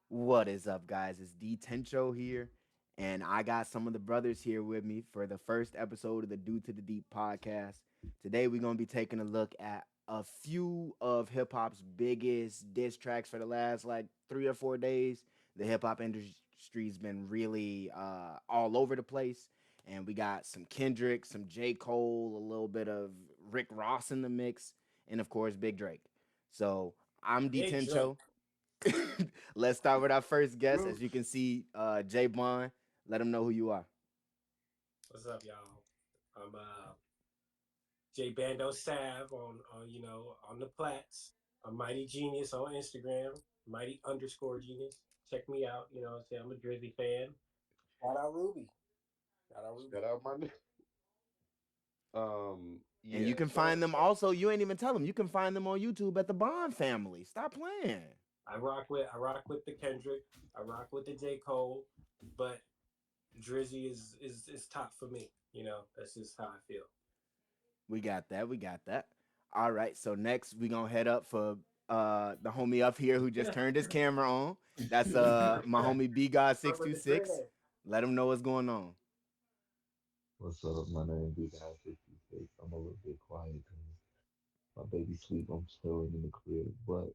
What is up, guys? It's D Tencho here, and I got some of the brothers here with me for the first episode of the Due to the Deep podcast. Today, we're going to be taking a look at a few of hip hop's biggest diss tracks for the last like 3 or 4 days. The hip hop industry's been really all over the place, and we got some Kendrick, some J. Cole, a little bit of Rick Ross in the mix, and of course, Big Drake. So, I'm D Big Drake. Tencho. Let's start with our first guest. As Roof. you can see, Jay Bond. Let him know who you are. What's up, y'all? I'm J Bando Sav on the plats. I'm Mighty Genius on Instagram. Mighty underscore Genius. Check me out. Say I'm a Drizzy fan. Shout out Ruby. Shout out Ruby. Shout out my And you yeah. can find them also. You ain't even tell them. You can find them on YouTube at the Bond family. Stop playing. I rock with the Kendrick. I rock with the J Cole, but Drizzy is top for me. That's just how I feel. We got that. We got that. All right. So next we gonna head up for the homie up here who just turned his camera on. That's my homie B God Start six with two the six. dread. Let him know what's going on. What's up? My name is Guy 66. I'm a little bit quiet because my baby sleep. I'm chilling in the crib, but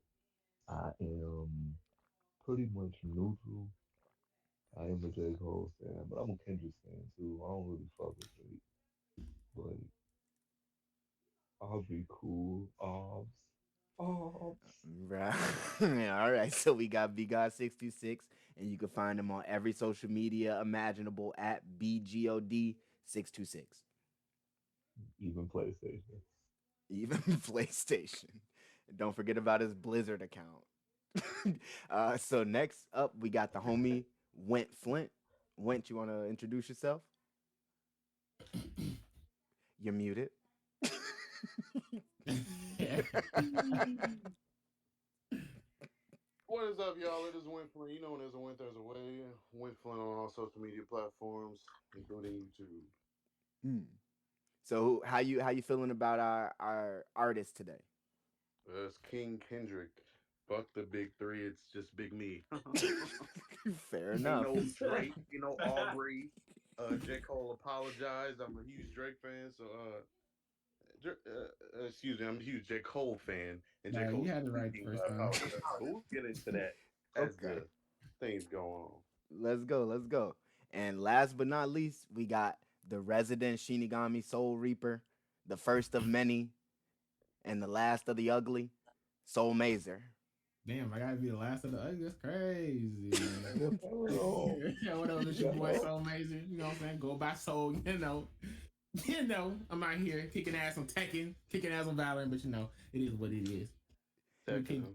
I am pretty much neutral. I am a J. Cole fan, but I'm a Kendrick fan too. I don't really fuck with Drake, but I'll be cool. Obs. Right. All right. So we got B God 626, and you can find him on every social media imaginable at BGOD 626. Even PlayStation. Even PlayStation. Don't forget about his Blizzard account. So next up, we got the homie Went Flint. Went, you want to introduce yourself? You're muted. What is up, y'all? It is Winfrey. You know when there's a win, there's a way. Winfrey on all social media platforms, including YouTube. Hmm. So how you feeling about our artist today? It's King Kendrick. Fuck the big three. It's just big me. Fair Ain't enough. no Drake. Aubrey. J. Cole apologized. I'm a huge Drake fan, so excuse me, I'm a huge J. Cole fan, and J. Nah, you Cole's had it right the speaking first time. apologized. But we'll get into that as Okay. the things go on. Let's go. Let's go. And last but not least, we got the resident Shinigami Soul Reaper, the first of many, and the last of the ugly, Soul Mazer. Damn, I gotta be the last of the ugly. That's crazy. Yo, Yeah, whatever. This your boy yo. Soul Amazing. You know what I'm saying? Go by Soul. I'm out here kicking ass on Tekken, kicking ass on Valorant, but it is what it is. We can. Technically.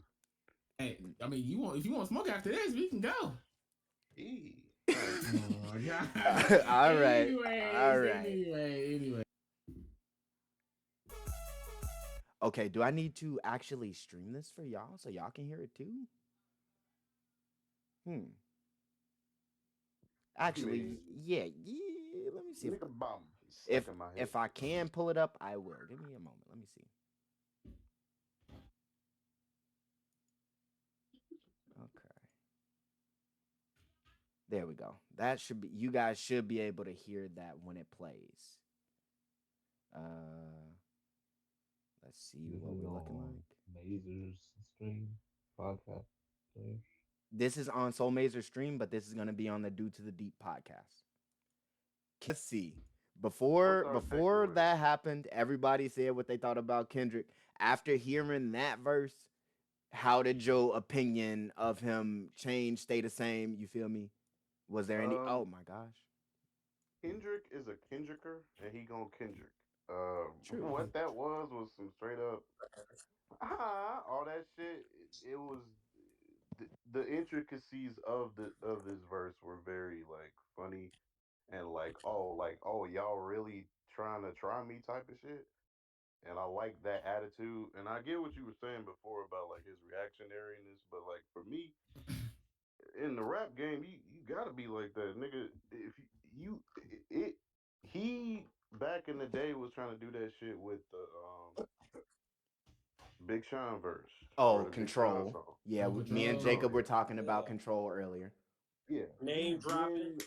Hey, I mean, you want if you want smoke after this, we can go. All right. Oh my god. All right. All Anyways, right. anyway. Okay, do I need to actually stream this for y'all so y'all can hear it too? Hmm. I Actually, mean, yeah, yeah. Let me see nigga bomb if stuck in my head. if I can pull it up, I will. Give me a moment. Let me see. Okay. There we go. That should be you guys should be able to hear that when it plays. Uh let's see This what is we're looking on like. Mazer's stream podcast. Stream. This is on Soul Mazer stream, but this is gonna be on the Due to the Deep podcast. Let's see. What's our Before takeaway? that happened, everybody said what they thought about Kendrick. After hearing that verse, how did your opinion of him change, stay the same? You feel me? Was there any? Oh Um, my gosh, Kendrick is a Kendricker, and he gonna Kendrick. true. What that was some straight up all that shit. It was the intricacies of this verse were very like funny and like y'all really trying to try me type of shit. And I like that attitude. And I get what you were saying before about like his reactionariness, but like for me, in the rap game, you gotta be like that, nigga. If you it he back in the day was trying to do that shit with the Big Sean verse or Oh, the Big Sean Control. song. Yeah, No me and control. Jacob Control, were yeah. talking about Yeah. Control earlier. Yeah. He Name dropping. been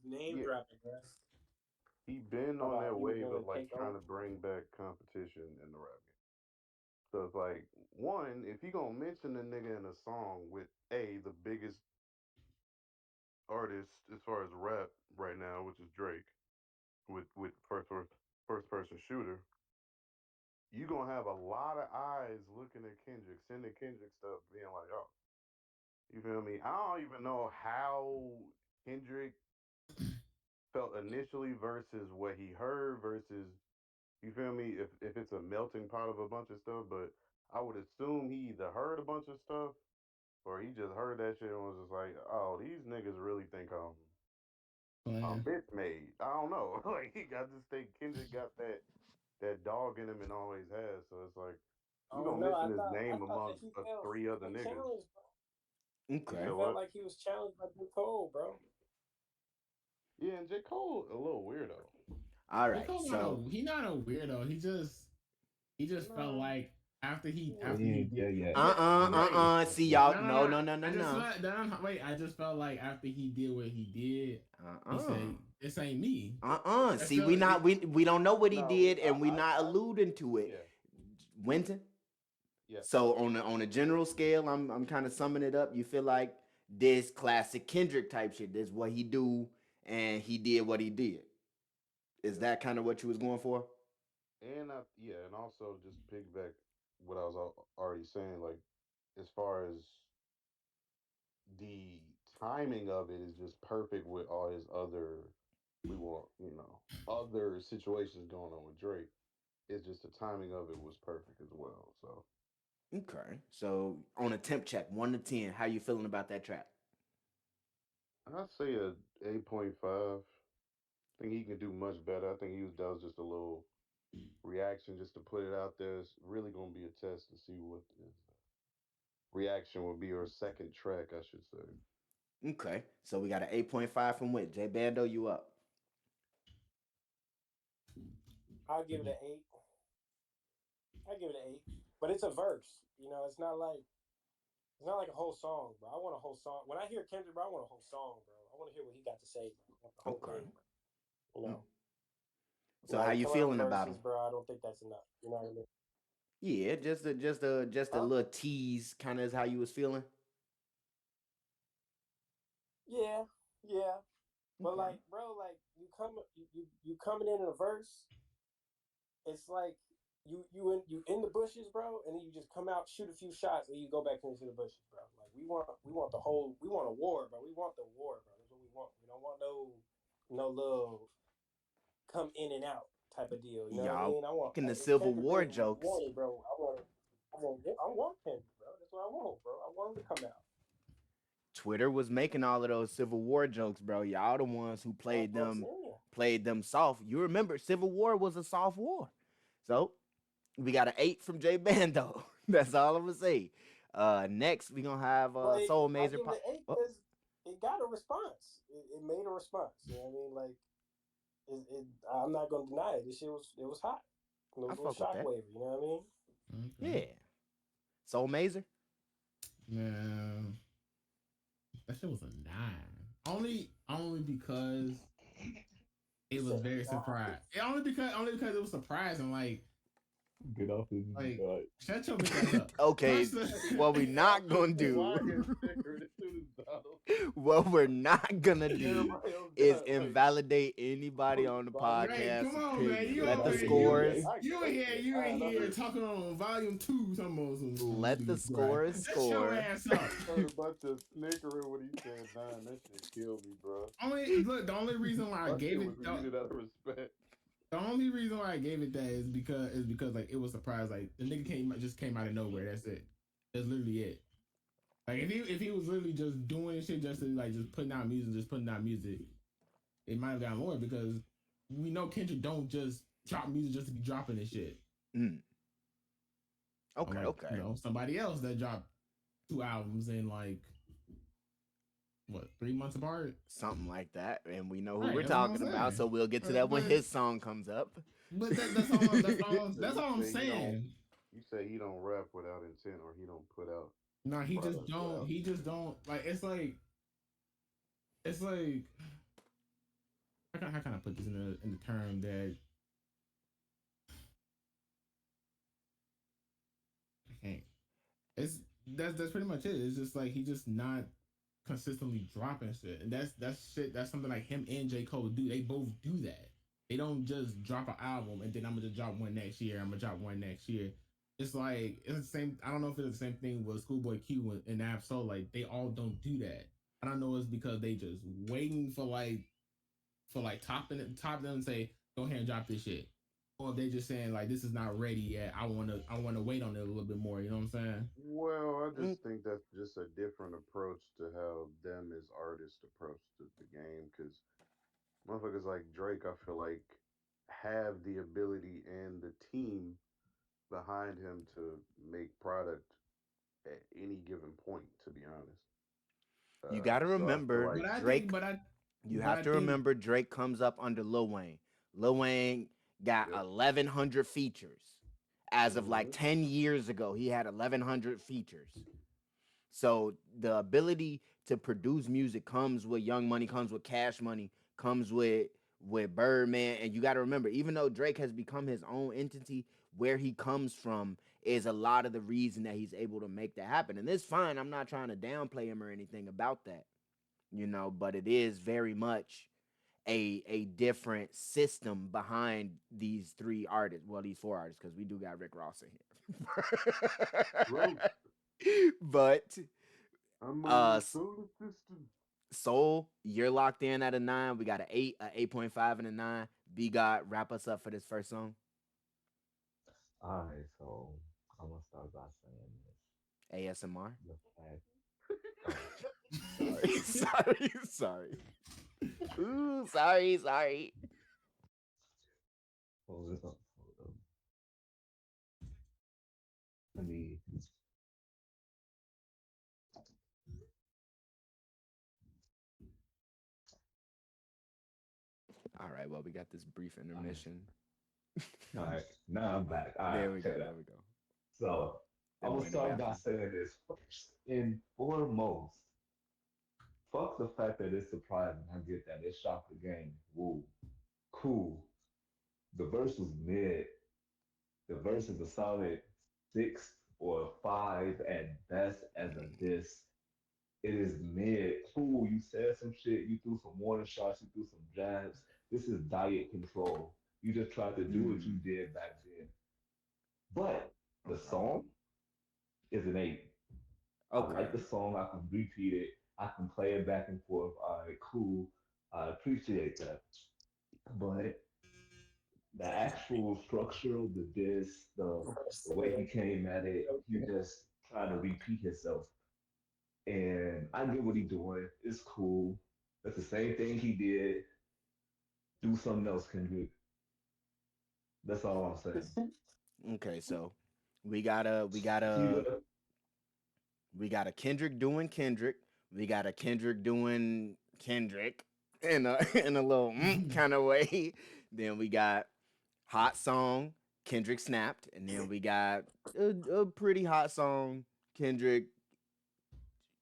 Name yeah. dropping, bro. He been Talk on about that he was wave gonna of like take trying over. to bring back competition in the rap game. So it's like one, if he gonna mention the nigga in a song with the biggest artist as far as rap right now, which is Drake, with first person shooter, you gonna have a lot of eyes looking at Kendrick, sending Kendrick stuff, being like, oh, you feel me? I don't even know how Kendrick felt initially versus what he heard versus you feel me? If it's a melting pot of a bunch of stuff, but I would assume he either heard a bunch of stuff or he just heard that shit and was just like, oh, these niggas really think I'm Playing. bitch made. I don't know. Like I just think Kendrick got that dog in him and always has. So it's like I you don't gonna know. mention I his thought I name thought that amongst he felt three other niggas. challenged, bro. You He Okay. said felt what? like he was challenged by J. Cole, bro. Yeah, and J. Cole a little weirdo. All J. right. Cole not So a he not a weirdo. He just felt No. like after he He after he ain't did there yet. yeah He ain't right. there See yet. y'all. No, no, No, no. no, no, no, I just no. felt no, wait. I just felt like after he did what he did, he Uh-uh. said, "This ain't me." Uh-uh. That's See, still we don't know what he No, we did, and we not I alluding to it. yeah, Winton. yes. So on a general scale, I'm kind of summing it up. You feel like this classic Kendrick type shit. This what he do, and he did what he did. Is Yeah. that kind of what you was going for? And yeah, and also just piggyback what I was already saying, like as far as the timing of it is just perfect with all his other we want, other situations going on with Drake. It's just the timing of it was perfect as well. So Okay. So on a temp check, 1 to 10, how you feeling about that track? I'd say a 8.5. I think he can do much better. I think that was just a little reaction just to put it out there. It's really gonna be a test to see what his reaction will be, or second track, I should say. Okay. So we got an 8.5 from Wit. J Bando, you up. I'll give it an 8. I give it an 8. But it's a verse. You know, it's not like a whole song, bro. I want a whole song. When I hear Kendrick, bro, I want a whole song, bro. I want to hear what he got to say, bro. I want the whole Okay. thing, bro. You Mm. know, So how like you coming out with feeling about him? verses, bro. I don't think that's enough. You know what I mean? Yeah, just a Huh? little tease, kind of is how you was feeling. Yeah, yeah. But Okay. like, bro, like you coming in a verse. It's like you in the bushes, bro, and then you just come out, shoot a few shots, and you go back into the bushes, bro. Like we want the whole we want a war, bro. We want the war, bro. That's what we want. We don't want no little come in and out type of deal. You know what I Y'all mean? I want making the if Civil Kendrick War really jokes. wanted, bro. I want Kendrick, bro. That's what I want, bro. I want him to come out. Twitter was making all of those Civil War jokes, bro. Y'all the ones who That's what I'm saying. played them soft. You remember Civil War was a soft war. So we got an 8 from J Bando. That's all I'm gonna say. Next we gonna have But Soul I Mazer give it pop. an 8 Oh, because it got a response. It made a response. You know what I mean? Like I'm not gonna deny it. This shit was hot. It I was a little fuck with that. shockwave. You know what I mean? Okay. Yeah. Soul Mazer. Man, that shit was a 9. Only because You it was said very nah. surprised. Only because it was surprising. Get off his Like butt. shut your bitch ass up. Okay. First, What we not gonna Why do, is snickering as soon as Donald? what we're not gonna do Everybody else is got like invalidate anybody on the volume. right, come podcast on, man. opinion. You Let over the Okay, here, yeah, scores okay. I you in I here heard talking on volume 2, some more let the right. scores Shut your score. ass up. heard a bunch of snickering when he said nine. That shit killed me, bro. The only reason why I My gave shit was it muted out of respect. the only reason why I gave it that is because like it was surprised. Like the nigga came out of nowhere. That's it. That's literally it. Like if he was literally just doing shit just to like just putting out music, it might have got more because we know Kendrick don't just drop music just to be dropping this shit. Mm, okay, Unlike okay. somebody else that dropped 2 albums in like what 3 months apart. Something like that. And we know who Right, we're that's what I'm talking about, saying. so we'll get to that when But his song comes up. that's all. So That's he all I'm said he don't saying. You say he don't rap without intent, or he don't put out No, he just products don't. without He just intent. don't like. It's like how can I put this in the term that I can't. It's that's pretty much it. It's just like he just not consistently dropping shit, and that's shit. That's something like him and J Cole do. They both do that. They don't just drop an album and then I'm gonna just drop one next year. I'm gonna drop one next year. It's like it's the same. I don't know if it's the same thing with Schoolboy Q and Ab-Soul. Like they all don't do that. I don't know. It's because they just waiting for top them and say go ahead and drop this shit, or if they just saying like this is not ready yet. I wanna wait on it a little bit more. You know what I'm saying? Well, I Mm, just think that's just a different approach to how them as artists approach the game. Because motherfuckers like Drake, I feel like, have the ability and the team behind him to make product at any given point. To be honest, you got to so I feel remember like But I think, Drake. but I, You but have I to think remember Drake comes up under Lil Wayne. Lil Wayne got yep. 1,100 features. As of like Hmm. 10 years ago, he had 1,100 features. So the ability to produce music comes with Young Money, comes with Cash Money, comes with Birdman. And you got to remember, even though Drake has become his own entity, where he comes from is a lot of the reason that he's able to make that happen. And it's fine. I'm not trying to downplay him or anything about that, but it is very much a different system behind these three artists. Well, these four artists, because we do got Rick Ross in Bro, here. But I'm on uh the solar system. Soul, you're locked in at a 9. We got an 8, a 8.5, and a 9. B God, wrap us up for this first song. All right, so I'm gonna start by saying this. ASMR. The fact, oh, Sorry, sorry, sorry. Ooh, sorry, sorry. hold up, hold up. Let me. All right, well, we got this brief All right, intermission. all right. Now I'm back. All right, There we check go, it there out. we go. So That I'm boy gonna in the start by bathroom. saying this first and foremost. Fuck the fact that it's surprising. I get that. It shocked the game. Woo. Cool. The verse was mid. The verse is a solid 6 or 5 at best as a diss. It is mid. Cool. You said some shit. You threw some warning shots. You threw some jabs. This is diet control. You just tried to do what you Mm, did back then. But the okay. song is an 8. I like Okay. the song. I can repeat it. I can play it back and forth. All right, cool. I appreciate that. But the actual structure of the disc, the way he came at it, he just trying to repeat himself. And I get what he doing. It's cool. That's the same thing he did. Do something else, Kendrick. That's all I'm saying. Okay, so we got a we got See a what? we got a Kendrick doing Kendrick. We got a Kendrick doing Kendrick in a in a little kind of way. Then we got hot song Kendrick snapped, and then we got a pretty hot song Kendrick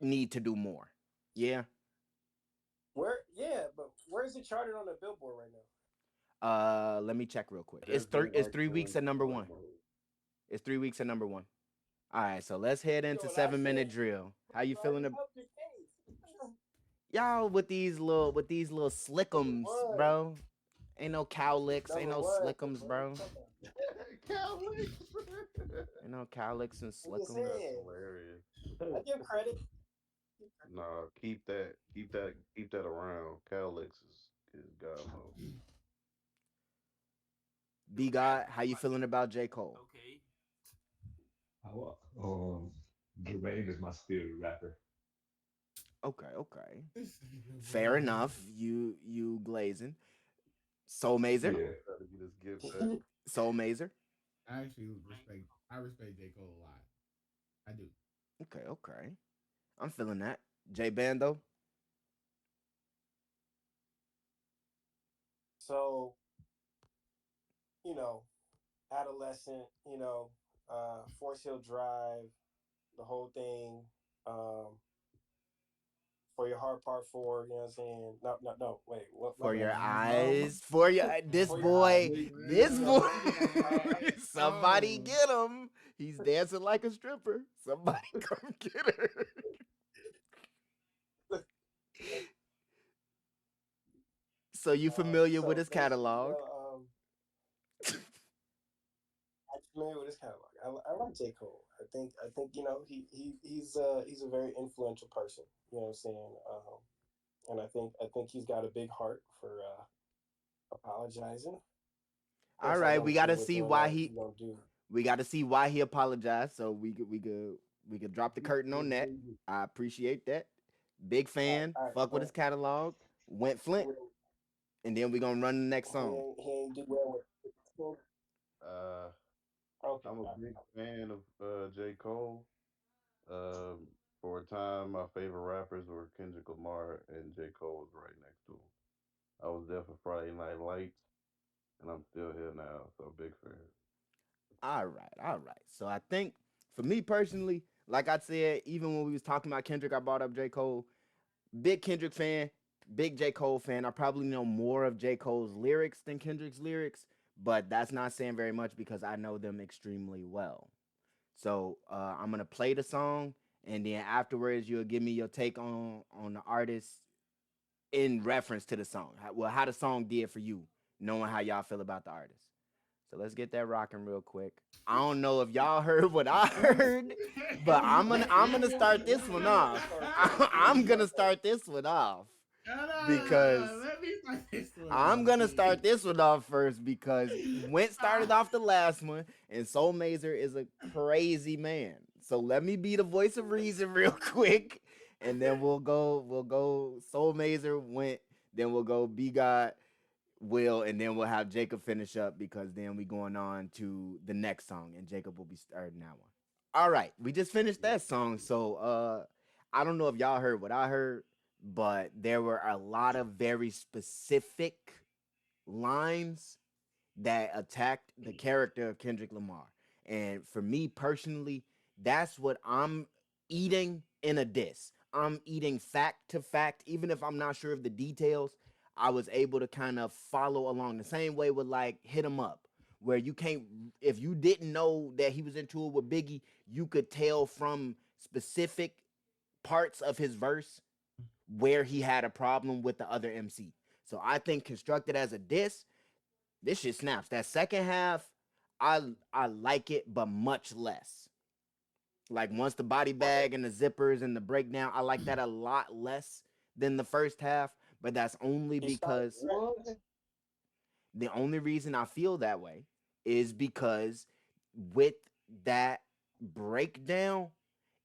need to do more. Yeah. Where? Yeah, but where is it charted on the Billboard right now? Let me check real quick. It's There's three. been It's 3 weeks excellent at number story one. mode. It's 3 weeks at number one. All right, so let's head Yo, into and I 7 minute said drill. How you already feeling? up the case. Y'all with these little Number slickums, one. bro. Ain't no cow licks, ain't Number no one. slickums, What are you bro. talking about? Cowlicks. Ain't no cow licks and I'm just slickums. That's saying. hilarious. I give credit. Nah, keep that around. Cowlicks is god mode. B God, how you feeling about J. Cole? Okay. How, Jermaine is my spirit rapper. Okay, okay. This nigga, Fair bro. enough. You glazing. Soul Mazer. Bro, Yeah. try to get his gift back. Soul Mazer. I actually respect. I respect J Cole a lot. I do. Okay, okay. I'm feeling that. J Bando. So, you know, adolescent, Force Hill Drive, the whole thing. Um, for your heart, part four. You know what I'm saying? No, no, no. Wait, what? My For your bad. Mm-hmm. eyes, for your this For your Mm-hmm. eyes. boy, Wait, this You know, boy. look at that. Somebody Oh. get him. He's dancing like a stripper. Somebody come get her. So you familiar with so his basically, catalog? I'm familiar with his catalog. I like J. Cole. I think he's a very influential person. You know what I'm saying? And I think he's got a big heart for apologizing. All Course, I right, know we what got you to was see doing why that. he You don't do. we got to see why he apologized. So we could drop the curtain on that. I appreciate that. Big fan. All right, Fuck with his catalog. Went Flint, well, and then we gonna run the next song. he ain't do well with. Uh, Okay, I'm a big fan of J. Cole. Um, for a time, my favorite rappers were Kendrick Lamar and J. Cole was right next to him. I was there for Friday Night Lights, and I'm still here now, so big fan. All right, all right. So I think for me personally, like I said, even when we was talking about Kendrick, I brought up J. Cole. Big Kendrick fan, big J. Cole fan. I probably know more of J. Cole's lyrics than Kendrick's lyrics, but that's not saying very much because I know them extremely well. So I'm gonna play the song, and then afterwards you'll give me your take on the artist in reference to the song. How the song did for you, knowing how y'all feel about the artist. So let's get that rocking real quick. I don't know if y'all heard what I heard, but I'm gonna start this one off. I'm gonna start this one off No, no, no, because no. Let me start this one I'm off, gonna G. start this one off first because Went started off the last one, and Soul Mazer is a crazy man. So let me be the voice of reason real quick, and then we'll go Soul Mazer Went, then we'll go Be God Will, and then we'll have Jacob finish up because then we going on to the next song, and Jacob will be starting that one. All right, we just finished Yeah. that song, so I don't know if y'all heard what I heard, but there were a lot of very specific lines that attacked the character of Kendrick Lamar. And for me personally, that's what I'm eating in a diss. I'm eating fact to fact, even if I'm not sure of the details. I was able to kind of follow along the same way with like Hit 'em Up, where you can't, if you didn't know that he was into it with Biggie, you could tell from specific parts of his verse where he had a problem with the other MC. So I think constructed as a diss, this shit snaps. That second half, I like it, but much less. Like once the body bag and the zippers and the breakdown, I like that a lot less than the first half. But that's only he started. because What? the only reason I feel that way is because with that breakdown,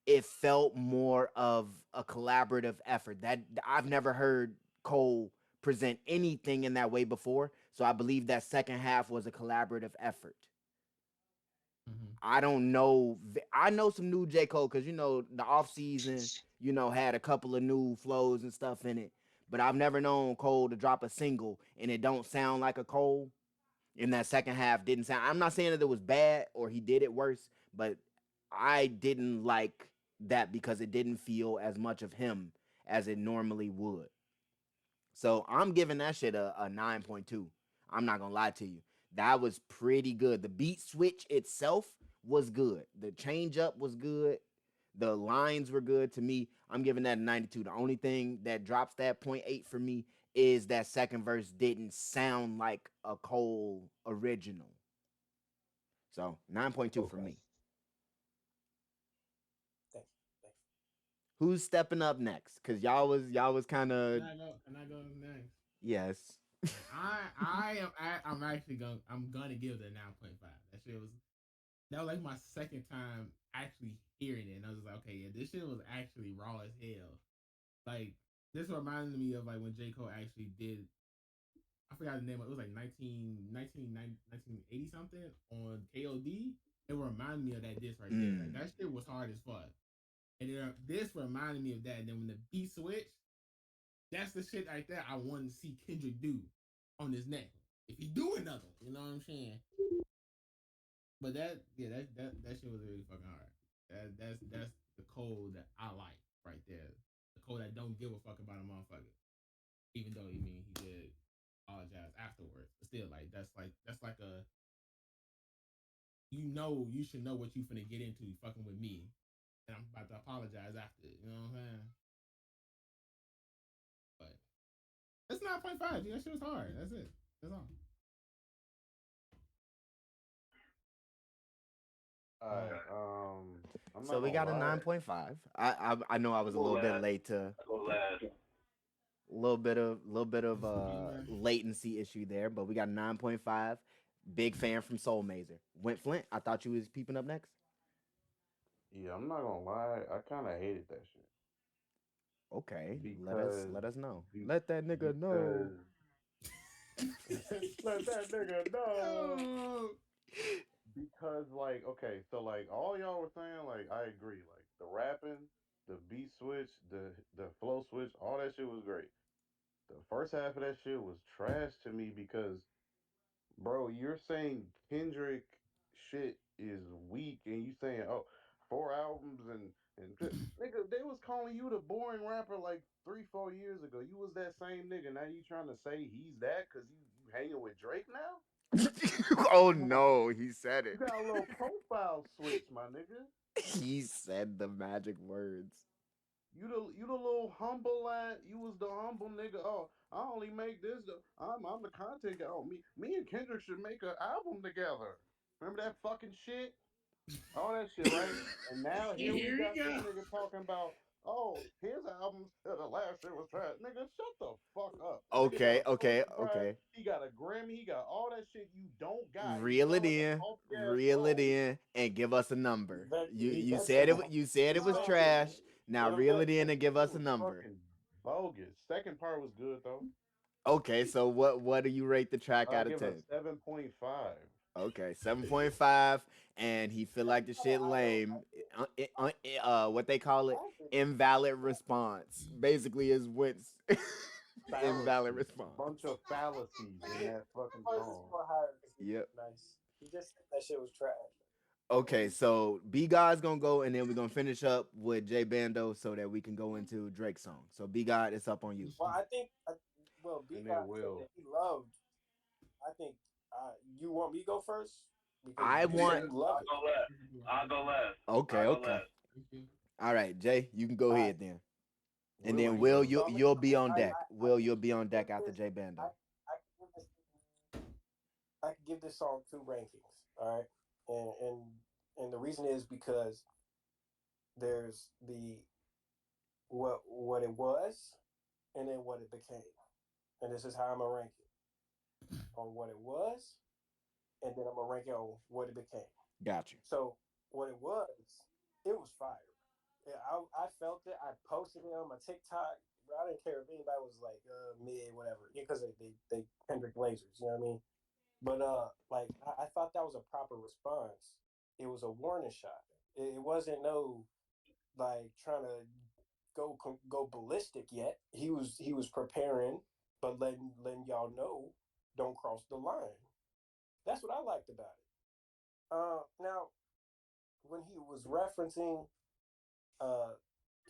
it felt more of a collaborative effort. That I've never heard Cole present anything in that way before. So I believe that second half was a collaborative effort. Mm-hmm. I don't know. I know some new J. Cole because the off season, had a couple of new flows and stuff in it. But I've never known Cole to drop a single and it don't sound like a Cole. In that second half didn't sound. I'm not saying that it was bad or he did it worse, but I didn't like that because it didn't feel as much of him as it normally would. So I'm giving that shit a 9.2. I'm not gonna lie to you. That was pretty good. The beat switch itself was good. The change up was good. The lines were good to me. I'm giving that a 92. The only thing that drops that point 0.8 for me is that second verse didn't sound like a Cole original. So 9.2 for Okay. me. Thank you. Thank Who's stepping up next? Cause y'all was kind of Can I go next? yes. I'm actually gonna give it a 9.5. That was like my second time actually hearing it, and I was like, okay, yeah, this shit was actually raw as hell. Like this reminded me of like when J Cole actually did. I forgot the name. It was like 1980 something on KOD. It reminded me of that disc right there. Like Mm. that shit was hard as fuck. And this reminded me of that. And then when the beat switched, that's the shit right there I wanted to see Kendrick do on this next one. If he do another one, you know what I'm saying? But that shit was really fucking hard. That's the code that I like right there. The code that don't give a fuck about a motherfucker, even though he did apologize afterwards. But still, like that's like a you should know what you finna get into fucking with me, and I'm about to apologize after. You know what I'm saying? But it's 9.5. That shit was hard. That's it. That's all. All All right. right. I'm So not we gonna got a lie. 9.5. I know I was a Go little bit last. late to Go last. little bit of Disclaimer. latency issue there, but we got a 9.5. Big fan from Soul Mazer. Went Flint. I thought you was peeping up next. Yeah, I'm not gonna lie. I kind of hated that shit Okay, because let us know. be, Let that nigga know. because let that nigga know. Oh, Because like, okay, so like all y'all were saying, like I agree. Like the rapping, the beat switch, the flow switch, all that shit was great. The first half of that shit was trash to me because, bro, you're saying Kendrick shit is weak, and you saying, oh, 4 albums nigga, they was calling you the boring rapper like 3, 4 years ago. You was that same nigga. Now you trying to say he's that because you hanging with Drake now? Oh You got, no, he said you it. got a little profile switch, my nigga. He said the magic words. You the little humble lad. You was the humble nigga. Oh, I only make this. I'm the content guy. Oh, me and Kendrick should make an album together. Remember that fucking shit? All that shit, right? And now here we here we got this go. nigga talking about, oh, his albums, the last shit was trash. Nigga, shut the fuck up. The nigga got Okay, a okay, Pulitzer Prize. okay. He got a Grammy. He got all that shit you don't got. He Reel sound it like a in, salty ass reel it frog. in, and give us a number. You He you vented. said it. You said He it was vented. Nah, trash. Now Let him reel vent. it in that and give shit us a was number. fucking bogus. Second part was good though. Okay, so what do you rate the track I out of give it a 10? 7.5. Okay, 7.5, and he feel like the shit lame. What they call it, invalid response. Basically, is what's invalid Fallacy. Bunch response. of fallacies in that fucking Price is song. more higher because he Yep. nice. He just said that shit was trash. Okay, so B God's gonna go, and then we're gonna finish up with J Bando so that we can go into Drake's song. So B God, it's up on you. Well, I think. Well, B And then God said Will. that he loved. I think. You want me to go first because I you said want. you love I'll it. go last. I'll go last. Okay, I'll go okay. last. All right, Jay, you can go All right. ahead then, and Will then ain't Will, go. you So I'm. you'll be on I. deck. I. I Will, can you'll be on give deck after this. J I. Bando. I can give this. I can give this song two rankings. All right, and the reason is because there's the what it was and then what it became, and this is how I'm gonna rank it on what it was, and then I'm gonna rank it on what it became. Got you. So what it was fire. Yeah, I felt it. I posted it on my TikTok. I didn't care if anybody was like mid, whatever, because they Kendrick Lasers, you know what I mean? But like I thought that was a proper response. It was a warning shot. It wasn't no like trying to go ballistic yet. He was preparing, but letting y'all know don't cross the line. That's what I liked about it. Now when he was referencing uh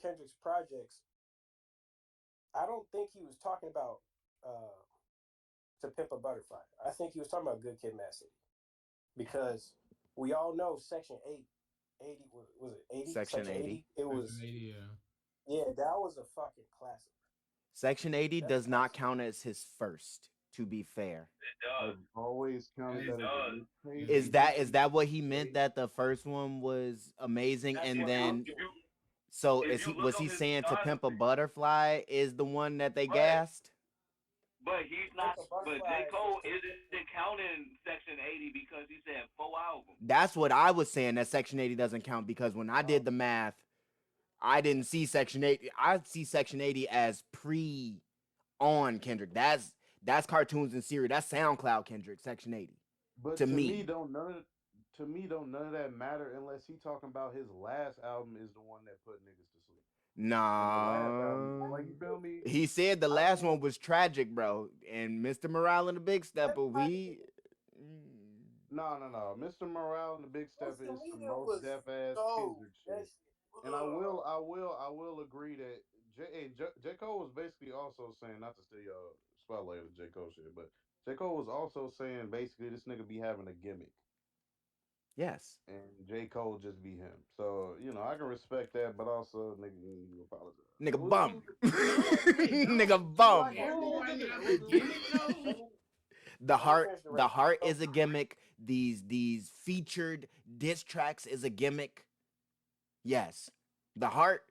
Kendrick's projects, I don't think he was talking about uh To Pimp a Butterfly. I think he was talking about Good Kid, Mad City because we all know Section 8, 80 was it 80? Section Section 80. 80. It Section was 80, yeah, that was a fucking classic. Section 80 That's a does not classic. count as his first. To be fair, It I've does. always That counted It is, that as a does. mixtape yeah. is that what he because meant? That the first one was amazing, That's and what If you I'm then if doing. you so if is you he look was up he his saying To Pimp a discography, Butterfly is the one that they but gassed? he's Pimp not. a But J Butterfly is Cole to isn't counting Section 80 because he said 4 albums. That's what I was saying. That Section 80 doesn't count because when I did the okay. math, I didn't see Section 80. I see Section 80 as pre on Kendrick. That's cartoons and series. That's SoundCloud Kendrick. Section 80 but to me. to me don't none of that matter unless he talking about his last album is the one that put niggas to sleep. And the last album, like Nah. you feel me? He said the I last mean, one was tragic, bro. And Mr. Morale and the Big Stepper, everybody we. No, no, no. Mr. Morale and the Big Step Social is some media most was deaf ass so Kendrick that shit. shit. And I will agree that J. Cole was basically also saying, not to steal your spotlight of J. Cole shit, but J. Cole was also saying basically this nigga be having a gimmick, Yes. and J. Cole just be him. So I can respect that, but also nigga, you apologize. Nigga Who's bum. the Don't wait. Nigga Don't So don't I bum. got everybody have a who's gimmick let though? me The let me heart finish the the rest. heart So is a gimmick. These featured diss tracks is a gimmick. Yes. The heart,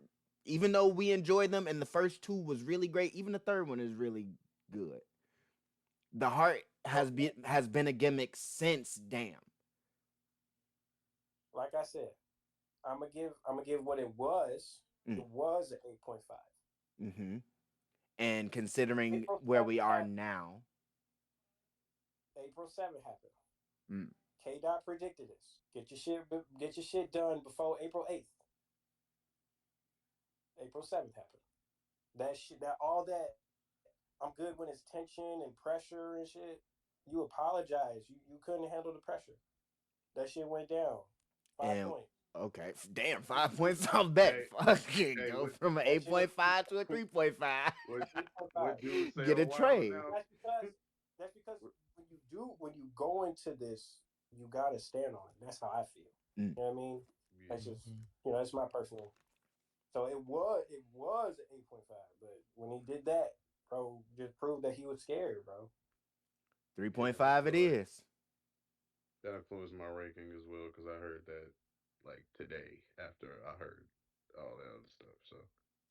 even though we enjoyed them and the first two was really great, even the third one is really good. The heart okay, has been a gimmick since Damn. like I said, I'm gonna give what it was. Mm, It was an 8.5. hmm And considering April where 7th we are happened. now, April 7th happened. mm, K Dot predicted this. Get your shit done before April 8th. April 7th happened. That shit that all that I'm good when it's tension and pressure and shit. You apologize. You couldn't handle the pressure. That shit went down. Five and point. okay, damn, 5 points off bet. hey Fucking hey go what from an That shit 8.5 to a 3.5. what 3.5. what dude say Get a on Wild 'N trade. Out? That's because when you go into this, you gotta stand on it. That's how I feel. Mm. You know what I mean? That's Yeah. just that's my personal. So it was an 8.5, but when he did that, bro, just proved that he was scared, bro. Yeah, 3.5 I it feel like is. that influenced my ranking as well because I heard that like today after I heard all that other stuff. So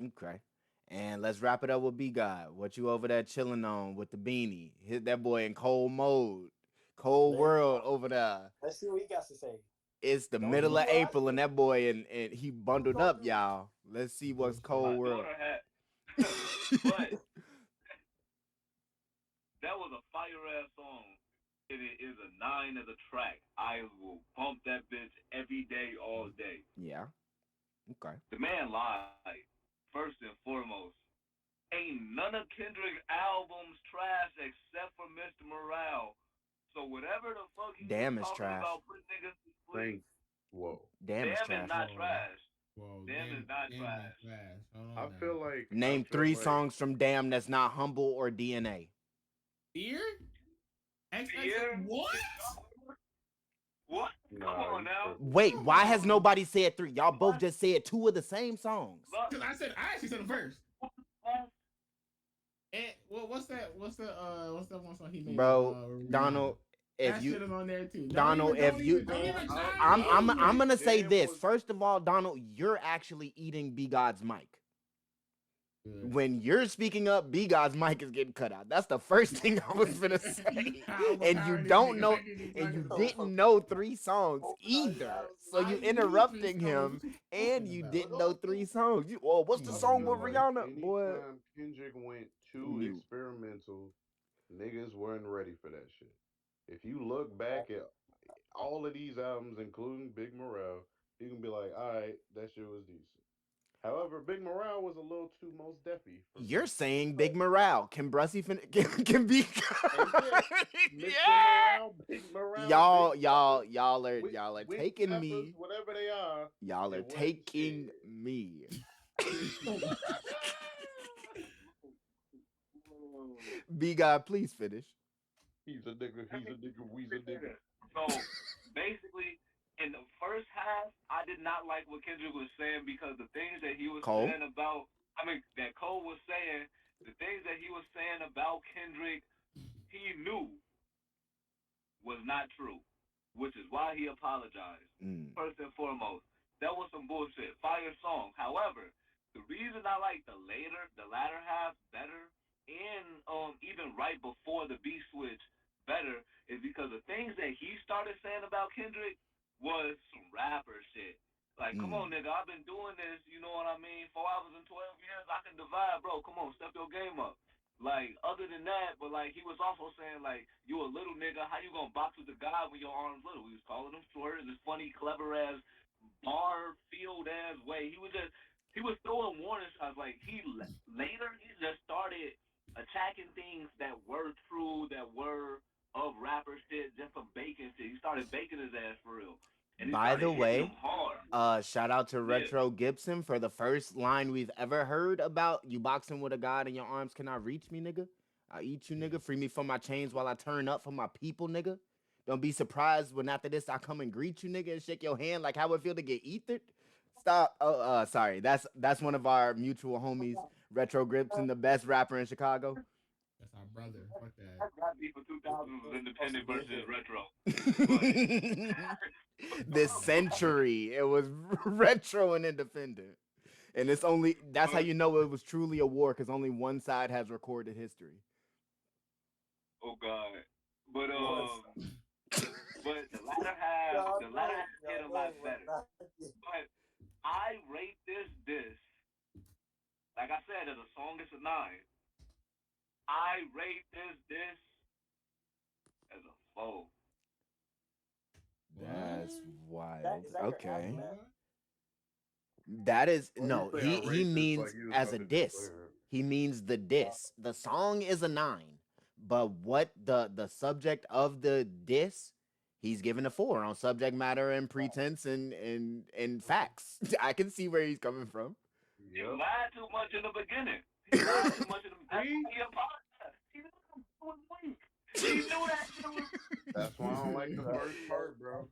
Okay. And let's wrap it up with B God. What you over there chilling on with the beanie? Hit that boy in cold mode. Cold Let's world over there. let's see what he got to say. It's the Don't middle do of what I April and do. that boy and he bundled Don't up, do. y'all. Let's see what's Bullshit. cold My world. daughter had, but that was a fire ass song. It is a 9 as a track. I will pump that bitch every day, all day. Yeah. Okay. The man lied. First and foremost, ain't none of Kendrick's albums trash except for Mr. Morale. So whatever the fuck he was Damn is talking trash. about putting niggas to sleep, thank whoa. Damn is damn is trash. not Whoa. trash. Whoa. Damn is Damn not damn is trash. trash. Hold I on now. feel like I Name feel three like songs from Damn that's not Humble or DNA. Ear? XX Fear? what? What? Come nah, on you now. tripping. Wait, Come why has on. nobody said three? Y'all both What? just said two of the same songs. Look, Because I actually said it first. And what's that one song he made with Bro, Rihanna? Donald, if That you shit is on there too. Don't Donald, even if don't you even don't even I, chime I'm in. gonna say damn this. was First of all, Donald, you're actually eating B God's mic. Good. When you're speaking up, B God's mic is getting cut out. That's the first thing I was gonna You say. And you overpowering this don't nigga know, like this and you motherfucker. didn't know three songs I, either. So you I knew three interrupting songs. him, What you and talking you about? didn't know three songs. You, oh, what's the I Come song feel with on. like Rihanna, boy? anytime Kendrick went too Mute. experimental, niggas weren't ready for that shit. If you look back at all of these albums, including Big Morale, you can be like, all right, that shit was decent. However, Big Morale was a little too most deafy for me. You're saying Big But Morale. Can Brussy can be Hey, yeah, Mr. yeah. Morale, Big Morale, Y'all, Big y'all, Papa, y'all are with y'all are with taking peppers, me. whatever they are, Y'all are it wasn't taking shit. me. B God, please finish. He's a nigga. Let He's me, a nigga. let We's me a say nigga. this. So basically, in the first half, I did not like what Kendrick was saying because the things that he was Cole. saying about, I mean, that Cole was saying, the things that he was saying about Kendrick, he knew was not true, which is why he apologized. Mm, First and foremost, that was some bullshit. Fire song. However, the reason I like the latter half better, and even right before the beat switch better, is because the things that he started saying about Kendrick was some rapper shit. Like, come on, mm, nigga, I've been doing this, you know what I mean? 4 hours and 12 years, I can divide, bro. Come on, step your game up. Like, other than that, but like he was also saying like you a little nigga, how you gonna box with the guy when your arms little? He was calling him short in this funny, clever ass bar field ass way. He was throwing warning shots. Like later he just started attacking things that were true, that were of rapper shit, just some bacon shit. He started trying By to the hit him way, hard. shout out to Yeah. Retro Gibson for the first line we've ever heard about you boxing with a god and your arms cannot reach me, nigga. I'll eat you, Yeah. nigga. Free me from my chains while I turn up for my people, nigga. Don't be surprised when after this I come and greet you, nigga, and shake your hand like how it feel to get ethered. Stop. Oh, sorry. That's one of our mutual homies, Retro Gibson, the best rapper in Chicago. That's our brother. Fuck that. Rap beef for 2000 was independent versus retro. But This century, it was retro and independent. And it's only that's how but you know it was truly a war because only one side has recorded history. oh god. But Was. but the latter half get a Y'all lot name was better. not. But I rate this like I said, as a song it's a nine. I rate this as a four. That's What? wild. Is that your Okay. aftermath? What? That is Why you no, say I he rate this like means he was as a about to diss. declare? He means the diss. The song is a nine, but what the subject of the diss, he's given a four on subject matter and pretense and facts. I can see where he's coming from. He Yep. lied too much in the beginning. He lied too much in the that's See? why he apologized. He knew it was weak. He knew that shit was That's why I don't like the first part, bro.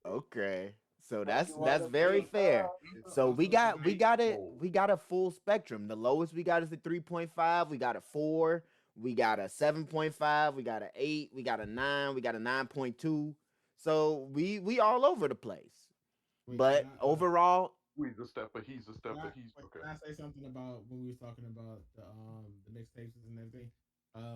Okay. So Make you that's wanna very feel fair. It's So we Also, got we tonight. got it cold. we got a full spectrum. The lowest we got is a 3.5, we got a 4, we got a 7.5, we got a 8, we got a 9, we got a 9.2. So we all over the place. Wait, But overall, He's a stepper. He's a stepper. He's okay. can I say something about when we was talking about the mixtapes and everything?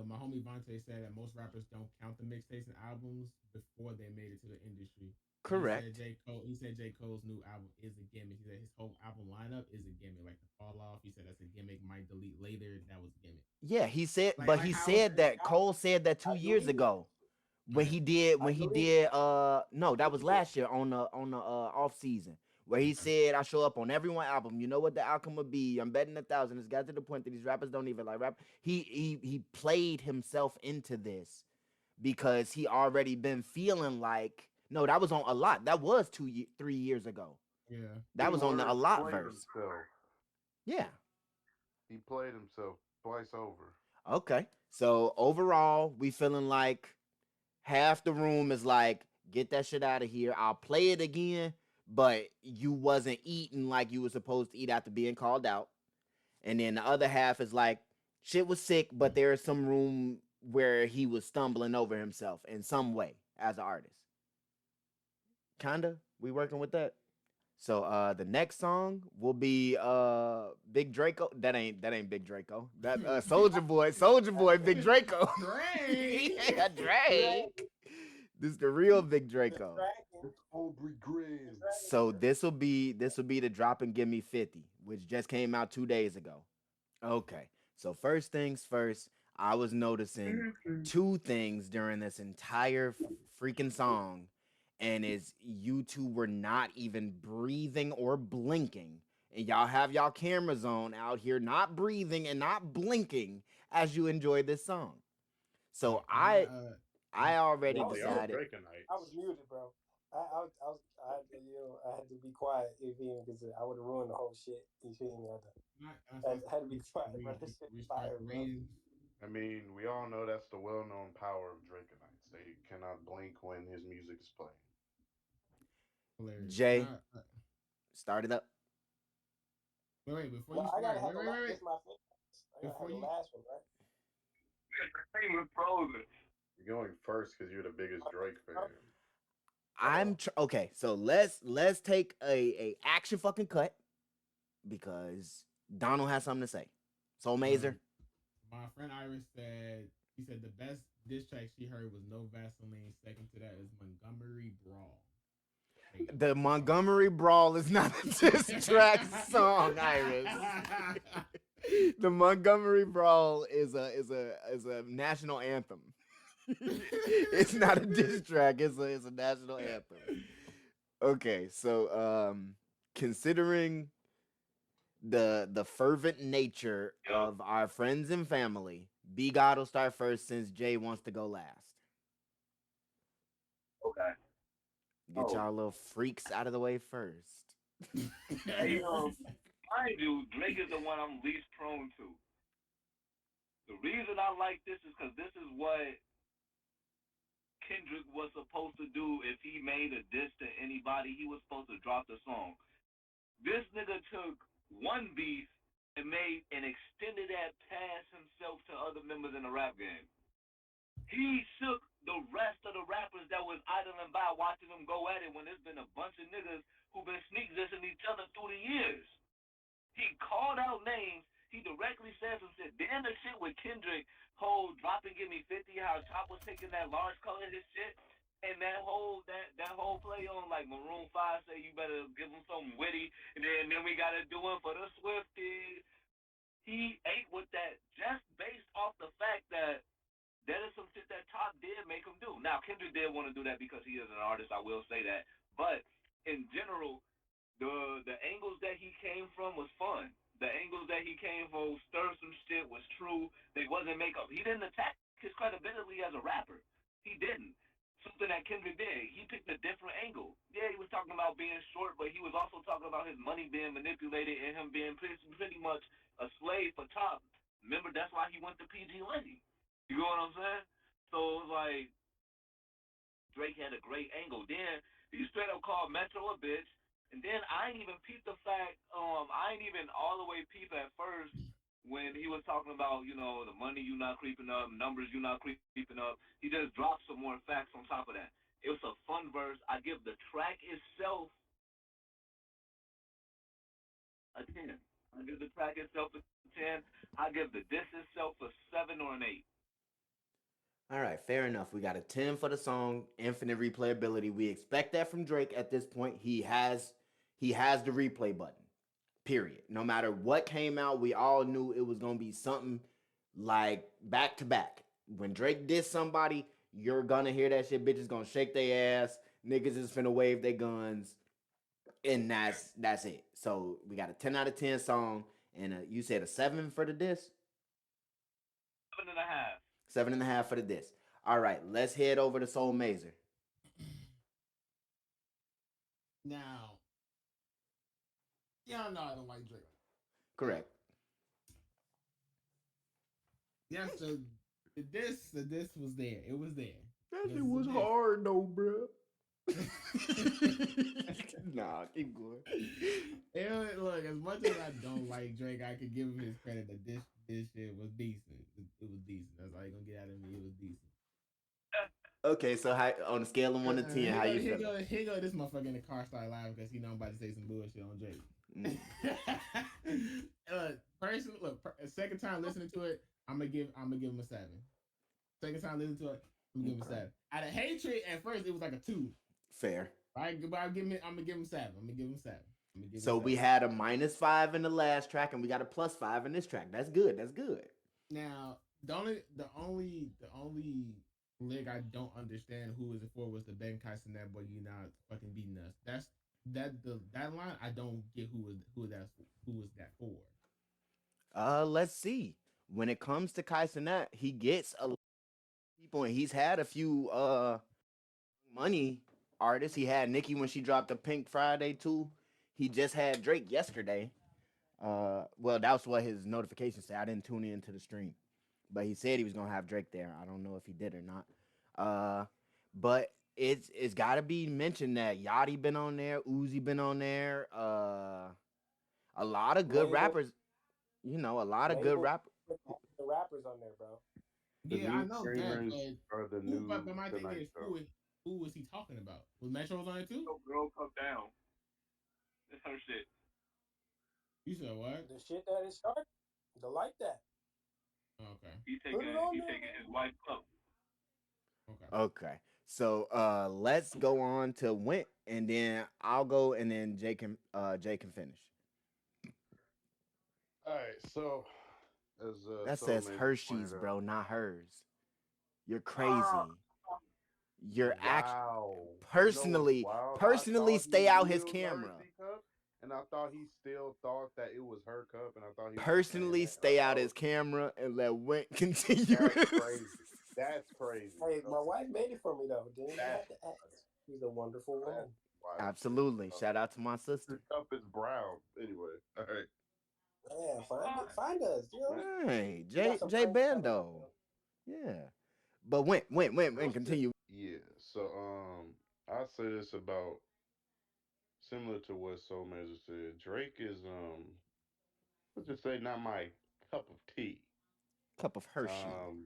My homie Vontae said that most rappers don't count the mixtapes and albums before they made it to the industry. And correct. He said J. Cole's new album is a gimmick. He said his whole album lineup is a gimmick. Like the fall off, he said that's a gimmick. Might delete later. That was a gimmick. Yeah, he said but Like he how said that Cole said that I 2 years believe it. ago. when okay. he did I when he believe did no, that was last year on the off season where he Okay. said I show up on every one album. You know what the outcome would be. I'm betting 1,000. It's got to the point that these rappers don't even like rap. He played himself into this because he already been feeling like no, that was on a lot. That was 3 years ago. Yeah. That was on the a Keyword lot played verse. himself. Yeah. He played himself twice over. Okay. So overall, we feeling like half the room is like, get that shit out of here. I'll play it again, but you wasn't eating like you were supposed to eat after being called out. And then the other half is like, shit was sick, but there is some room where he was stumbling over himself in some way as an artist. Kinda. We working with that. So the next song will be Big Draco. That ain't Big Draco. That Soldier Boy, Big Draco. Drake. Yeah, Drake. This is the real Big the Draco. track. It's Aubrey Graham. So this will be the drop and give me 50, which just came out 2 days ago. Okay. So first things first, I was noticing two things during this entire freaking song, and is you two were not even breathing or blinking. And y'all have y'all cameras on out here, not breathing and not blinking as you enjoy this song. So My I already Well, y'all decided. Drakenite. I was muted, bro. I had to, I had to be quiet, you feel me? Because I would have ruined the whole shit. You feel me? I had to be quiet, bro. This shit restart fire, the bro. ratings. I mean, we all know that's the well-known power of Drakenites. They cannot blink when his music is playing. Hilarious. Can Jay, I, start it up. wait, before No, you I gotta start, have the last. wait. This is my favorite. I gotta have Before the you, last one, right? the thing was frozen. You're going first because you're the biggest Drake fan. Okay. So let's take a action fucking cut because Donald has something to say. Soul Mazer. um, my friend Iris said she said the best diss track she heard was No Vaseline. Second to that is Montgomery Brawl. Hey, The that's all. Montgomery Brawl is not a diss track song, Iris. The Montgomery Brawl is a national anthem. It's not a diss track. It's a national anthem. Okay, so considering the fervent nature Yup. of our friends and family, B God will start first since Jay wants to go last. Okay. Get Oh, y'all little freaks out of the way first. hey, mind you, Drake is the one I'm least prone to. The reason I like this is because this is what Kendrick was supposed to do if he made a diss to anybody. He was supposed to drop the song. This nigga took one beef and made and extended that past himself to other members in the rap game. He shook the rest of the rappers that was idling by watching them go at it when there's been a bunch of niggas who been sneak dissing each other through the years. He called out names. He directly said some shit. Then the shit with Kendrick, whole drop and give me 50, how Chop was taking that large color of his shit. And that whole play on like Maroon 5 say you better give him something witty, and then we gotta do it for the Swifties. He ate with that just based off the fact that that is some shit that Top did make him do. Now Kendrick did want to do that because he is an artist. I will say that, but in general, the angles that he came from was fun. The angles that he came from, stir some shit, was true. They wasn't makeup. He didn't attack his credibility as a rapper. He didn't. Something that Kendrick did. He picked a different angle. Yeah, he was talking about being short, but he was also talking about his money being manipulated and him being pretty much a slave for Top. Remember, that's why he went to PG Lenny. You know what I'm saying? So it was like Drake had a great angle. Then he straight up called Metro a bitch. And then I ain't even peeped the fact, I ain't even all the way peep at first when he was talking about, the money you not creeping up, numbers you not creeping up. He just dropped some more facts on top of that. It was a fun verse. I give the track itself a 10. I give the track itself a 10. I give the diss itself a 7 or an 8. All right, fair enough. We got a 10 for the song, infinite replayability. We expect that from Drake at this point. He has the replay button. Period. No matter what came out, we all knew it was going to be something like back to back. When Drake did somebody, you're going to hear that shit. Bitches going to shake their ass. Niggas is finna wave their guns. And that's it. So we got a 10 out of 10 song. And you said a 7 for the disc? 7.5. 7.5 for the disc. All right, let's head over to Soul Mazer. Now, y'all know I don't like Drake. Correct. Yes, the disc was there. It was there. That It shit was was a diss. hard though, bro. Nah, keep going. Look, as much as I don't like Drake, I could give him his credit that this shit was decent. It was decent. That's all you gonna get out of me. It was decent. Okay, so how, on a scale of 1 to 10, how you feeling? Here go this motherfucker in the car start laughing because he know I'm about to say some bullshit on Drake. Mm. Personally, look, second time listening to it, I'm gonna give him a 7. Second time listening to it, I'm gonna give him a Okay. 7. Out of hatred, at first it was like a 2. Fair. Right, but I'm gonna give him 7. I'm gonna give him 7. I'm gonna give him So we 7. had a -5 in the last track, and we got a +5 in this track. That's good. That's good. Now, the only leg I don't understand who is it for was the Ben Kyson that boy you not fucking beating us. That line I don't get who was that for. Let's see. When it comes to Kai Cenat, he gets a lot of people, and he's had a few money artists. He had Nicki when she dropped the Pink Friday too. He just had Drake yesterday. Well, that was what his notification said. I didn't tune into the stream, but he said he was gonna have Drake there. I don't know if he did or not. But it's got to be mentioned that Yachty been on there, Uzi been on there. A lot of good Mabel, rappers. A lot of good Mabel, rap. the rappers on there, bro. The Yeah, I new know that, streamers but are the who? new But my thing Tonight is, Show. who was he talking about? Was Metro on it too? So girl, come down. It's her shit. You said what? The shit that is started, the like that. Okay, He Put taking it on he there, taking his man. wife up. okay. Okay. So let's go on to Went, and then I'll go, and then Jay can finish. All right, so as That Soul says Mason Hershey's, pointed out, bro, not hers. You're Ah, crazy. You're act wow. You know what's personally wild? I personally thought he stay out knew his it was a camera. Hershey cup, and I thought he still thought that it was her cup, and I thought he was just saying Personally that stay out his out. camera and let Went continue. That's crazy. That's crazy. Hey, my wife made it for me though. Didn't even That's have to ask. She's a wonderful That's woman. wild shit. Absolutely. Shout out to my The sister. cup is brown. Anyway, all right. Yeah, find us. You know, Hey, we got some J pranks coming up. Bando. Yeah. But went, continue. Yeah. So I say this about similar to what Soul Measure said. Drake is let's just say not my cup of tea. Cup of Hershey. Um,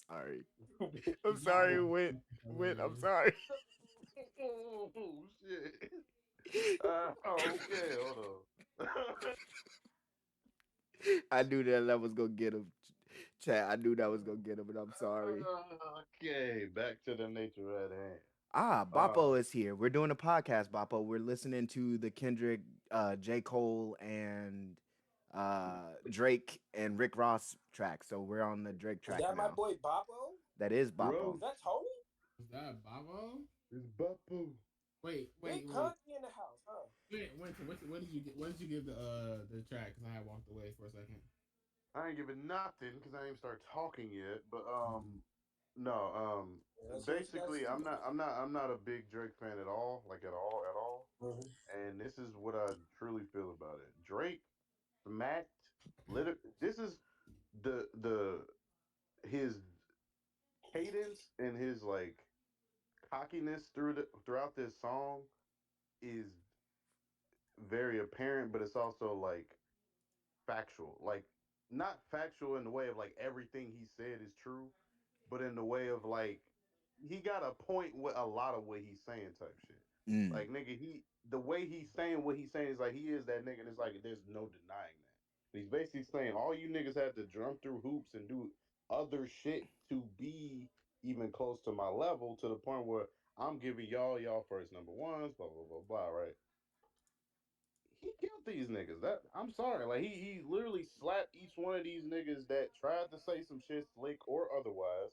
Sorry. I'm sorry, went, I'm sorry. oh shit. Okay, hold on. I knew that was gonna get him. Chat, I knew that was gonna get him, and I'm sorry. Okay, back to the nature at hand. Ah, Uh, Boppo is here. We're doing a podcast, Boppo. We're listening to the Kendrick, J. Cole, and Drake and Rick Ross track. So we're on the Drake Is track that my now. boy Babo? That is Boppo. Rose Is that Tony? Was that Babo? is Bapu. Big Wait. country in the house, huh? Winter, what did you get? What did you give the track? Because I had walked away for a second. I ain't giving nothing because I ain't start talking yet. But no Yeah, let's hear what you got to basically say. I'm not a big Drake fan at all, like at all. Mhm. And this is what I truly feel about it. Drake smacked. This is the his cadence and his like cockiness throughout this song is very apparent, but it's also like factual. Like not factual in the way of like everything he said is true, but in the way of like he got a point with a lot of what he's saying type shit. Mm. Like nigga, the way he's saying what he's saying is like he is that nigga, and it's like there's no denying that. But he's basically saying all you niggas had to jump through hoops and do other shit to be even close to my level to the point where I'm giving y'all first number ones, blah blah blah blah, right? He killed these niggas. That I'm sorry, like he literally slapped each one of these niggas that tried to say some shit slick or otherwise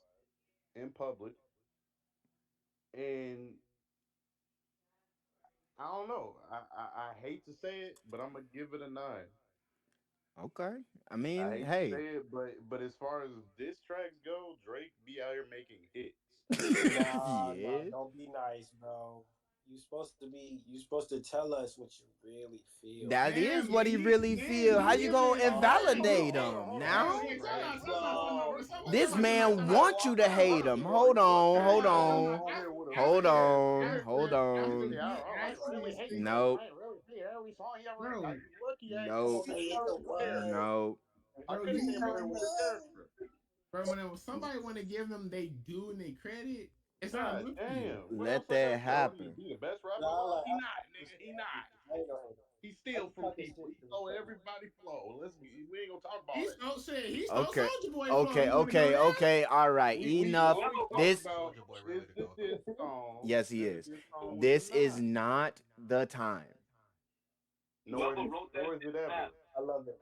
in public, and I don't know. I hate to say it, but I'm gonna give it a 9. Okay. I I mean, hate to hey. say it, but as far as diss tracks go, Drake be out here making hits. Nah, Yeah. don't be nice, bro. You supposed to tell us what you really feel. That is Damn, what he really damn, feel. How he you giving gonna it Oh, hold straight. on, invalidate hold on, him hold on, hold That's now? on. Hey, crazy. So, This so man I want you to walk Hold hate up, him. in. though. Hold on, Okay, hold you just on, come here with a hold weak ass on, hold character. on. Yeah, I really hate Drake. Nope, I ain't really see every song he ever. Now bro, you lucky I ain't come nope, up here Say with it a the weak word. character. nope. I bro, could have you came up here know, with a character. bro. When somebody want to give them they due and they credit, it's not God enough for you. damn. What Let else I that gotta say? Oh, he happen. he the best rapper Nah, alive? like, He not, nigga. He not. I ain't gonna hate it. He I steal just from talking people. shit He to the stole fan. everybody flow. We ain't gonna talk about He that stole shit. shit. He stole Okay, Soldier Boy flow. okay, You want to go okay, there? okay. All right, We enough. all we Whoever wrote talking This, about Soldier Boy is ready to the go. diss song, yes, he and the is. diss song was a This is 9. not the time. Nor is that nor is shit it snap. ever. I love it.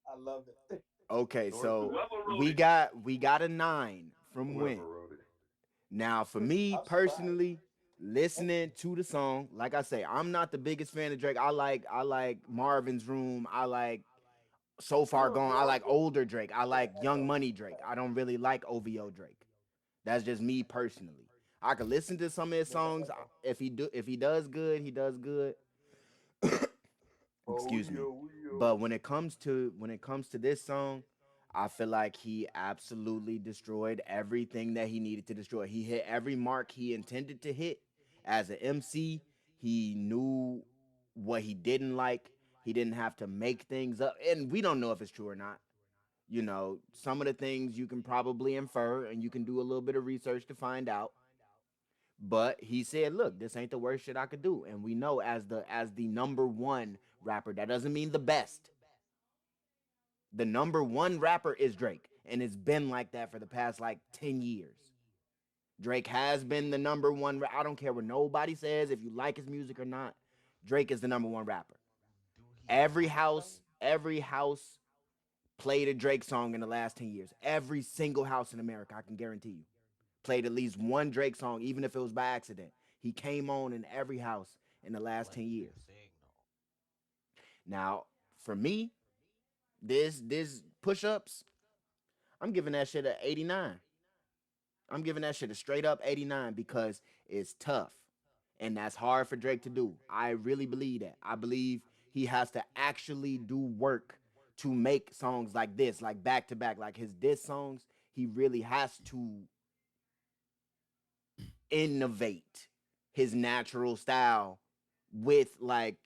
I love it. Okay, Nor is it so ever. Whoever wrote we it. got a 9 from Whoever Win. wrote it. Now, for me I'm surprised. personally, listening to the song, like I say, I'm not the biggest fan of Drake. I like Marvin's Room. I like So Far No, Gone. I you're all like good. older Drake. I like Young Money Drake. I don't really like OVO Drake. That's just me personally. I could listen to some of his songs. If he does good, he does good. Oh Excuse me. yo, But yo. when it comes to this song, I feel like he absolutely destroyed everything that he needed to destroy. He hit every mark he intended to hit as an MC. He knew what he didn't like. He didn't have to make things up. And we don't know if it's true or not. You know, some of the things you can probably infer and you can do a little bit of research to find out. But he said, "Look, this ain't the worst shit I could do." And we know as the number one rapper, that doesn't mean the best. The number one rapper is Drake, and it's been like that for the past like 10 years. Drake has been the number one. I don't care what nobody says, if you like his music or not. Drake is the number one rapper. Do he Every have house, to? every house played a Drake song in the last 10 years. Every single house in America, I can guarantee you, played at least one Drake song, even if it was by accident. He came on in every house in the last Like 10 you years. saying though. Now, for me, this push-ups, I'm giving that shit a 89. I'm giving that shit a straight up 89 because it's tough. And that's hard for Drake to do. I really believe that. I believe he has to actually do work to make songs like this, like back to back, like his diss songs. He really has to innovate his natural style with like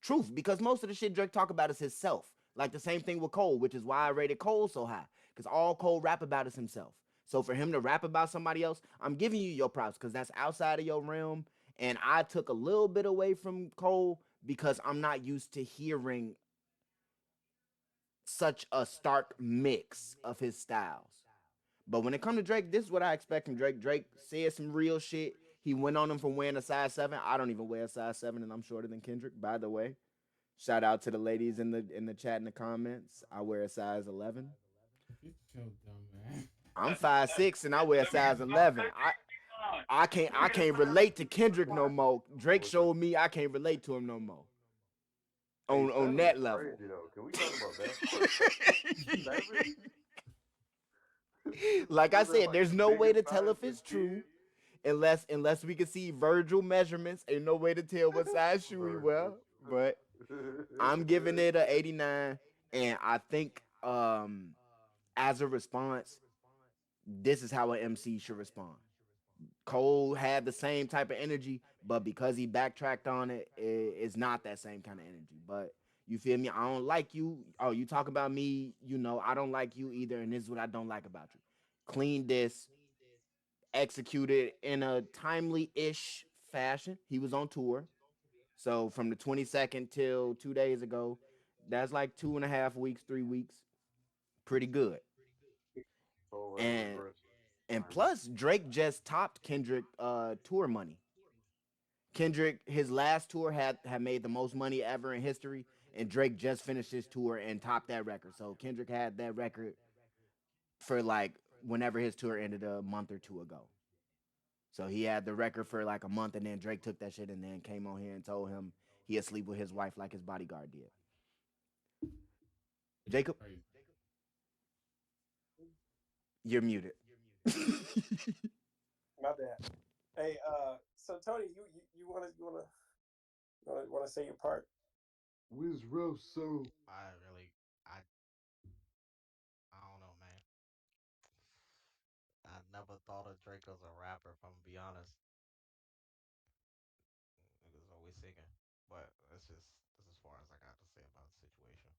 truth, because most of the shit Drake talk about is himself. Like the same thing with Cole, which is why I rated Cole so high, because all Cole rap about is himself. So for him to rap about somebody else, I'm giving you your props because that's outside of your realm. And I took a little bit away from Cole because I'm not used to hearing such a stark mix of his styles. But when it comes to Drake, this is what I expect from Drake. Drake said some real shit. He went on him for wearing a size 7. I don't even wear a size 7, and I'm shorter than Kendrick, by the way. Shout out to the ladies in the chat in the comments. I wear a size 11. Get your dumb man. I'm 5'6" and I wear a Let me size get my 11. picture I in I can't Let I me get a can't size relate to Kendrick no more. Drake What's up? showed me I can't relate to him no more Hey, on seven is that level. crazy though. Can we talk about basketball? 7? Like I Was that said, like there's the no way biggest to tell size if for it's true kids? unless we can see Virgil measurements. Ain't no way to tell what size shoe he wear. Virgil. But I'm giving it a 89, and I think as a response, this is how an MC should respond. Cole had the same type of energy, but because he backtracked on it, it's not that same kind of energy. But you feel me? I don't like you. Oh, you talk about me, I don't like you either, and this is what I don't like about you. Clean this, executed in a timely-ish fashion. He was on tour. So from the 22nd till 2 days ago, that's like 2.5 weeks, 3 weeks. Pretty good. Whole ass And verse. and Timely. plus Drake just topped Kendrick tour money. Kendrick, his last tour had made the most money ever in history, and Drake just finished his tour and topped that record. So Kendrick had that record for like whenever his tour ended a month or two ago. So he had the record for like a month, and then Drake took that shit and then came on here and told him he'd sleep with his wife like his bodyguard did. Jacob, Crazy. you're muted. My bad. Hey, so Tony, you wanna say your part? Wiz Rosso. I really, I don't know, man. I never thought of Drake as a rapper. If I'm gonna be honest, niggas always singing, but that's as far as I got to say about the situation.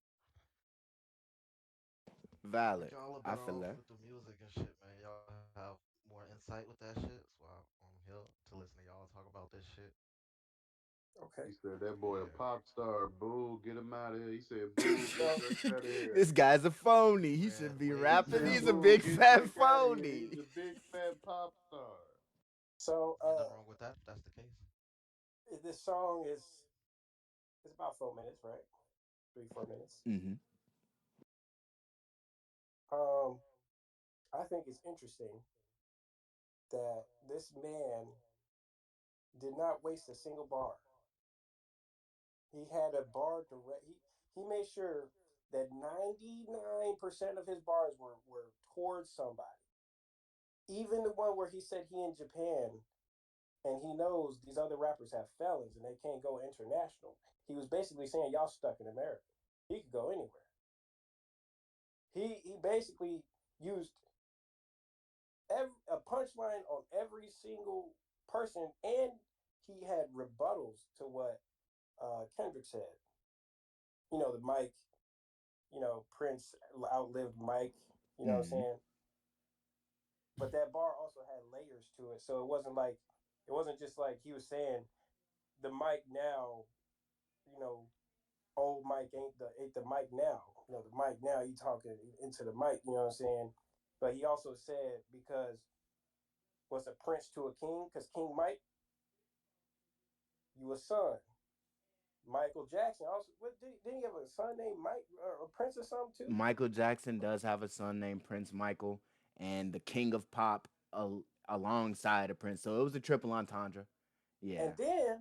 But Valid. y'all are I better feel off that. with the music and shit, man. Y'all have more insight with that shit. So I'm here to listen to y'all talk about this shit. Okay. He said that boy a Yeah, pop star. Boo, get him out of here. He said, boo, get So Drake out of here. This guy's a phony. He where should be where He he's rapping. said, He's from. a boo, big get fat Drake out of here. He's phony. a big fat pop star. so Ain't nothing wrong with that. If that's the case. this song is about 4 minutes, right? 3 4 minutes. Mm-hmm. Um, I think it's interesting that this man did not waste a single bar. He had a bar direct. He made sure that 99% of his bars were towards somebody. Even the one where he said he in Japan and he knows these other rappers have felons and they can't go international. He was basically saying y'all stuck in America. He could go anywhere. He basically used a punchline on every single person, and he had rebuttals to what Kendrick said. The Mike, Prince outlived Mike. You know what I'm Mm-hmm. saying? But that bar also had layers to it, so it wasn't just like he was saying the Mike now. You know, old Mike ain't the Mike now. The Mike now you talking into the mic. You know what I'm saying? But he also said because was a prince to a king? Because King Mike, you a son. Michael Jackson also. What did he have a son named Mike or Prince or something too? Michael Jackson does have a son named Prince Michael, and the King of Pop alongside of Prince. So it was a triple entendre. Yeah. And then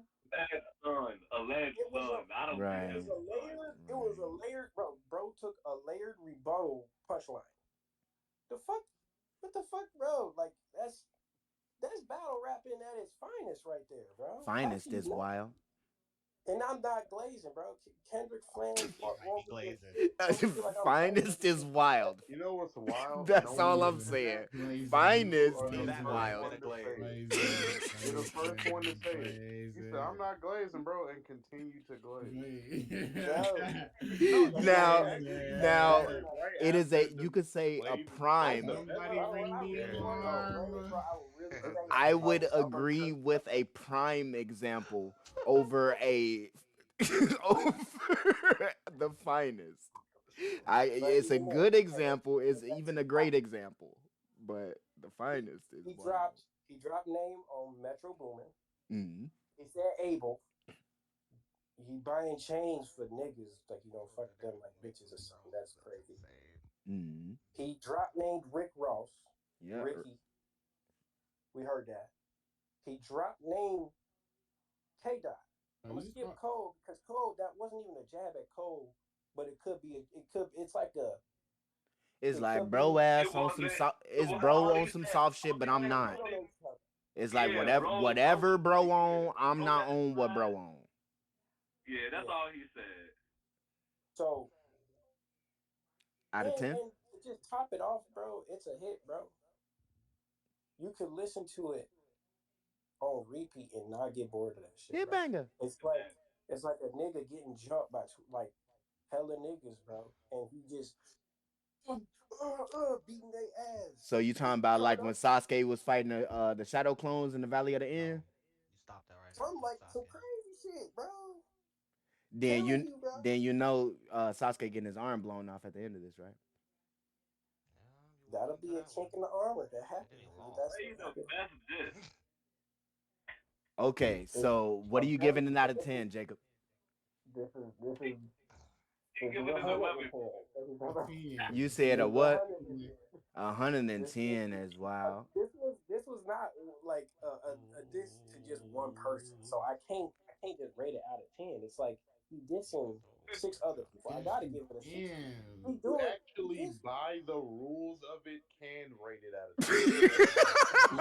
Alleged it was a son. I don't it care Right. if was it's a a son. layered it was a Right. layered bro. Bro took a layered rebuttal punchline. The fuck, what the fuck, bro? Like that's battle rapping at its finest right there, bro. How Finest can you is not? wild. And I'm not glazing, bro. Kendrick fans He might be glazing. want me to feel like I'm glazing Finest is because wild. You know what's wild? That's No one all I'm mentioned Glazing, that, saying. glazing, and you Finest are The the is first Batman wild. with a one to say glaze. it. glazing, You're the first one to glazing, say it. You said I'm glazing. not glazing, bro, and continue to glaze. no, No, that's you not did. Now, that's Actually, you now said that's it not. right it is a after you the could say a glaze. That's prime. the best Somebody part. Bro, when bring I me really an And want to no, glaze, bro, arm. I will really that's say the I something, would bro. best I'm gonna part. agree with a prime example over a over the finest. but It's a even then, good example. It's even a great example, but the he finest is he wild. dropped name on Metro Boomin. Mm. He said Abel. He buying chains for niggas like Bro, fuck that them nigga like moving bitches or too, something. bro. That's That's crazy. insane. Mm. He dropped named Rick Ross. Yeah. Ricky, we heard that. He dropped name K Dot. Oh, I'm you gonna just skip call, Cole because Cole that wasn't even a jab at Cole, but it could be. It could. It's like a. It's It like could bro be. It ass on some wasn't. soft. It It's was No, bro all on he some said. soft shit, All but he I'm no, said we was not. don't it. know each other. It's like Yeah, whatever bro. whatever bro on, I'm Bro not got on what bro signed. on. Yeah, that's Yeah. all he said. So Out of 10? and to just top it off, bro, it's a hit, bro. You could listen to it on repeat and not get bored of that shit, Hit bro. banger. It's like it's like a nigga getting jumped by like hella niggas, bro, and he just beating their ass. So you talking You about turn like when up Sasuke was fighting the shadow clones in the Valley of the End? No, you stop that right now. some Don't like stop some yet. crazy shit, bro. Then Telling you you, bro. then you know Sasuke getting his arm blown off at the end of this, right? Yeah, you walked That'll into be a that chink one. in the armor that And then he happens. lost. That's Play what the happens. best disc. Okay, It's, so what are I'm you telling giving it you, out bro. of 10, Jacob? He This is giving a it a hundred and weapon. ten. a 10. You This said a is a what? hundred and ten. This this 110 as well. this was not like a diss to just one person. Ooh. So I can't just rate it out of 10. It's like he dissing six other people. I Yes, gotta you give it a 6. can. He You doing he actually, diss. by the rules of it, can rate it out of 10. Hey,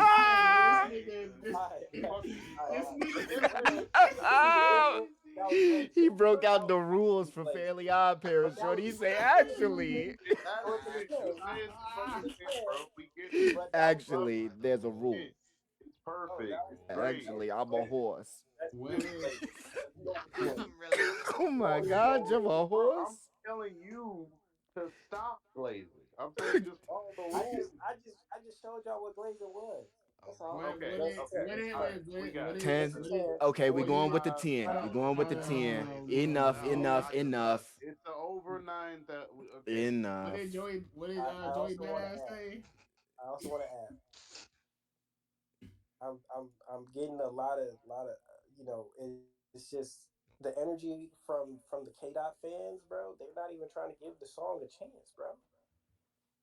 this Crazy. nigga, All right, Fucking this all right. nigga Wait, just wait a be. minute. Is it different? That was He racist, broke but out the rules for like, Fairly Odd but Parents. that Shorty, was he but say that was to the actually, that was to the actually, just ten. say it's a That was to fucking the 10, 10. bro. We get it. But that was Love actually, it. By the there's a It's a 10. rule. rules. It's oh perfect. that It's was great. that Actually, was I'm a crazy. horse. That's What really it? crazy. Let's go with the 10. I'm really a Oh horse. my Going god, going you're a Bro, I'm horse? telling you to stop glazing. I'm saying just follow the rules. I just showed y'all what glazing was. I'm That's all. really a What? Okay, What That's it? okay. yeah, What it's it? All right, ten. Wait, we what? got What it. it? It's 10. a Listen, 10. Okay, we What going it? with the override. 10. We going with the Hold on, 10. Blaze. Enough, No, enough, not enough. enough, It's a over 9 that. Okay. What did enough. Joey? What did I Joey also want to Badass add. say? I also want to add. I'm getting a lot of it's just the energy from the K Dot fans, bro. They're not even trying to give the song a chance, bro.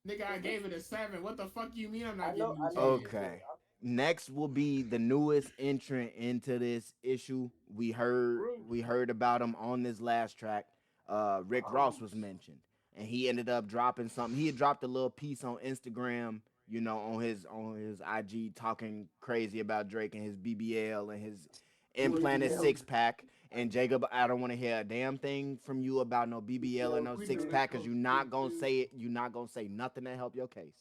Nigga, I It's gave it literally a 7. What the fuck you mean I'm not I giving know you a you chance? did. Okay. Next will be the newest entrant into this issue. Roots. We heard about him on this last track. Rick Ross was Roots. mentioned, and he ended up dropping something. He had dropped a little piece on Instagram, you know, on his IG, talking crazy about Drake and his BBL and his implanted BBL, six pack. And Jacob, I don't want to hear a damn thing from you about no BBL and BBL no six two. pack, cause you're not gonna say it. You're not gonna say nothing to help your case.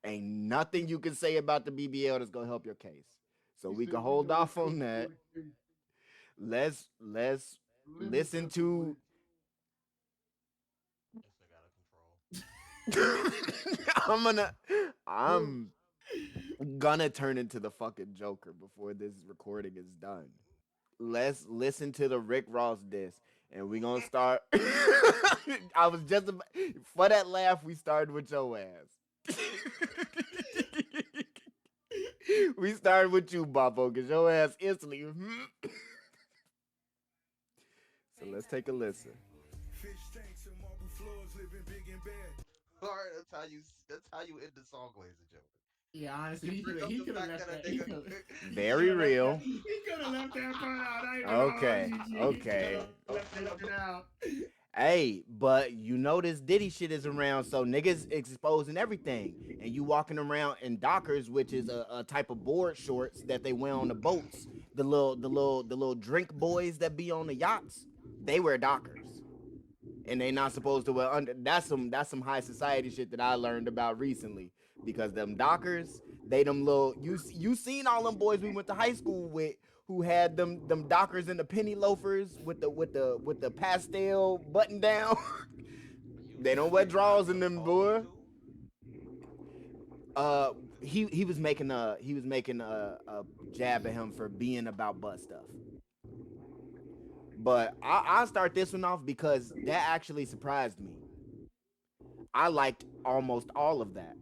Ain't nothing you can say about the BBL that's gonna help your case. So He we can said we hold doing off on coke for that. the case. Let's Lemon listen pepper to. wings. This nigga out of control. I'm gonna Roots. I'm gonna turn into the fucking Joker before this recording is done. Let's listen to the Rick Ross disc, and we gonna start. I was just for that laugh. We started with your ass. We started with you, Boppo, because your ass instantly. So let's take a listen. Fish tanks and marble floors, living big and bad. Alright, that's how you end the song, ladies and gentlemen. Yeah, honestly, You bring up he the could have fact left that a that. nigga He he Very could have left that. real. He could have left that part out. I ain't even gonna hold Okay, you, G. He could okay. have left that out. Hey, but you know this Diddy shit is around, so niggas exposing everything, and you walking around in Dockers, which is a type of board shorts that they wear on the boats. The little drink boys that be on the yachts, they wear Dockers, and they not supposed to wear under. That's some high society shit that I learned about recently because them Dockers, they them little you seen all them boys we went to high school with who had them Dockers and the penny loafers with the pastel button down. You They don't said wear they not drawers in them, supposed boy. to. He was making a jab at him for being about butt stuff. But I'll start this one off because that actually surprised me. I liked almost all of that.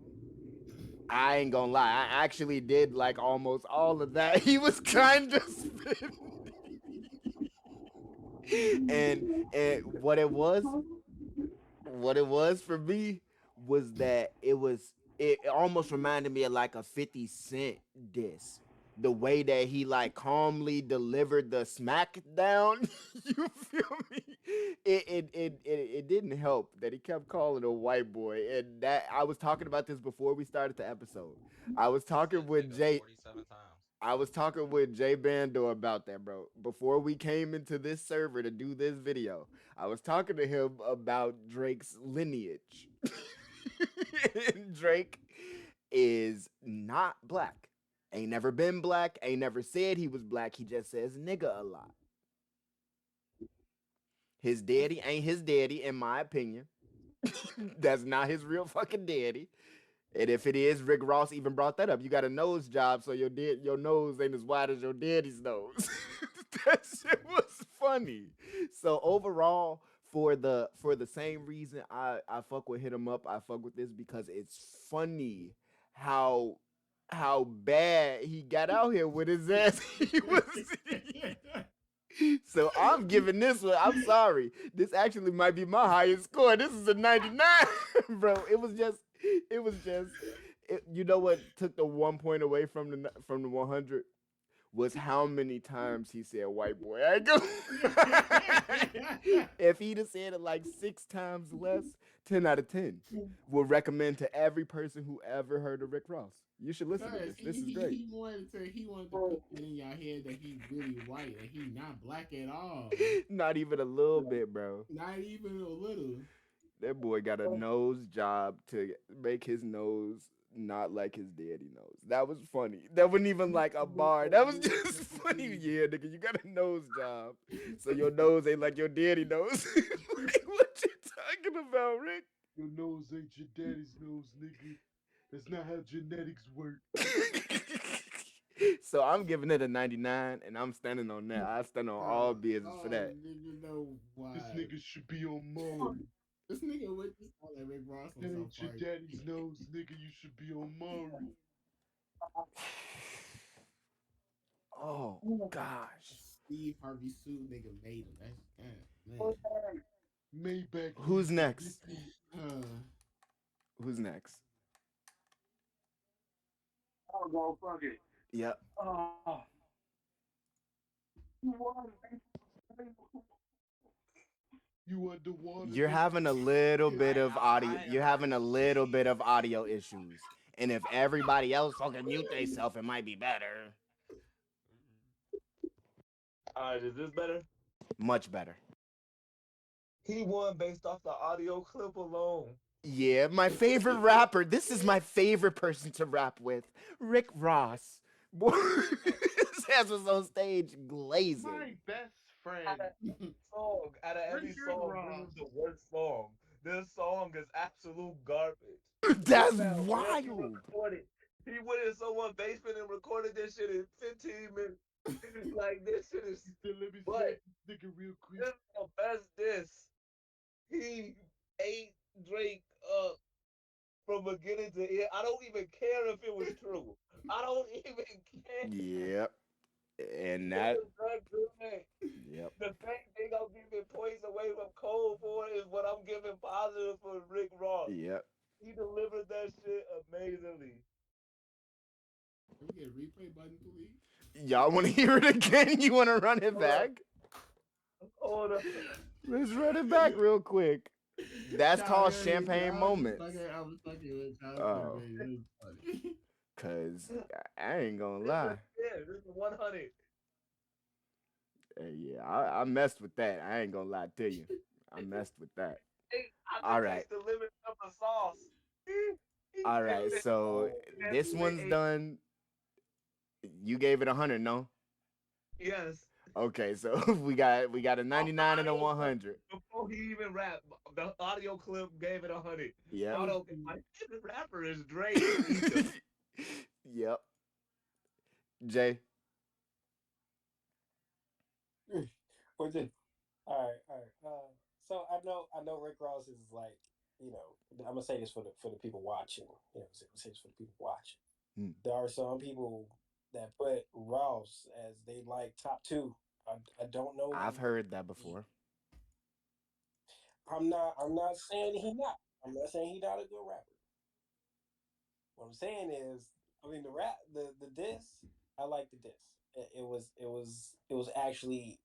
I ain't gonna lie, I actually did like almost all of that. He was kind of spitting, and what it was for me was that it almost reminded me of like a 50 Cent diss. The way that he like calmly delivered the smackdown, you feel me? It didn't help that he kept calling a white boy, and that I was talking about this before we started the episode. I was He talking said with nigga Jay. 47 times. I was talking with Jay Bando about that, bro. Before we came into this server to do this video, I was talking to him about Drake's lineage. And Drake is not black. Ain't never been black. Ain't never said he was black. He just says nigga a lot. His daddy ain't his daddy, in my opinion. That's not his real fucking daddy. And if it is, Rick Ross even brought that up. You got a nose job, so your nose ain't as wide as your daddy's nose. That shit was funny. So overall, for the same reason I fuck with Hit 'Em Up, I fuck with this because it's funny how how bad he got out here with his ass. He was so I'm giving this one. I'm sorry. This actually might be my highest score. This is a 99, bro. It was just. You know what took the 1 point away from the 100 was how many times he said white boy. I go. If he'd have said it like 6 times less, 10 out of 10 would recommend to every person who ever heard of Rick Ross. You should listen to Cause this. This is great. he wanted to put that in your head that he's really white and he's not black at all. Not even a little bit, bro. Not even a little. That boy got a nose job to make his nose not like his daddy nose. That was funny. That wasn't even like a bar. That was just funny. Yeah, nigga, you got a nose job. So your nose ain't like your daddy nose. Like, what you talking about, Rick? Your nose ain't your daddy's nose, nigga. That's not how genetics work. So I'm giving it a 99, and I'm standing on that. I stand on all business for that. Nigga, know This why? nigga should be on Maury. This nigga with this all that Rick Ross on That so ain't your far. daddy's nose, nigga. You should be on Maury. Oh gosh. Steve Harvey suit nigga made him. That's man. Maybach Who's leases, next? nigga. Who's next? I'll go fuck it. Yep. Oh. You underwater, You're nigga. having a little I bit ain't, of I, audio. I ain't You're heard having a little bit of audio issues. And if everybody else fucking mute themselves, it might be better. Alright, is this better? Much better. He won based off the audio clip alone. Yeah, my favorite rapper. This is my favorite person to rap with. Rick Ross. Boy, his ass was on stage glazing. My best friend. Song out of every Richard song, Ross. this is the worst song. This song is absolute garbage. That's Man, went and wild. recorded. He went in someone's basement and recorded this shit in 15 minutes. Like this shit is. Still, let me But say this nigga real quick. this is the best diss. He ate Drake up from beginning to end. I don't even care if it was true. I don't even care. Yep. And It that, was that good. yep. The same thing I'm giving points away from Cole for is what I'm giving positive for Rick Ross. Yep. He delivered that shit amazingly. Can we get a replay button, please? Y'all want to hear it again? You want to run it back? Hold on. Let's run it back real quick. That's No, called yeah, yeah, champagne I was just fucking, moments. I was fucking with you. I was fucking Oh, with you. It was funny. cause I ain't gonna This is lie. yeah, this is 100. Yeah, I messed with that. I ain't gonna lie to you. I messed with that. Hey, I All could right. taste the lemon pepper sauce. He All said right. that So Oh, this one's eight. done. You gave it 100, no? Yes. Okay, so we got a Off the 99 and a audio clip 100. before he even rapped. The audio clip gave it 100. Yep. I don't. My favorite rapper is Drake. Either. Yep. Jay, what's it? All right, all right. So I know Rick Ross is like, I'm gonna say this for the people watching. I'm gonna say this for the people watching. hmm, There are some people that put Ross as they like top two. I don't know. I've heard that before. I'm not saying he not. I'm not saying he not a good rapper. What I'm saying is, I mean, the rap, the diss. I like the diss. It was actually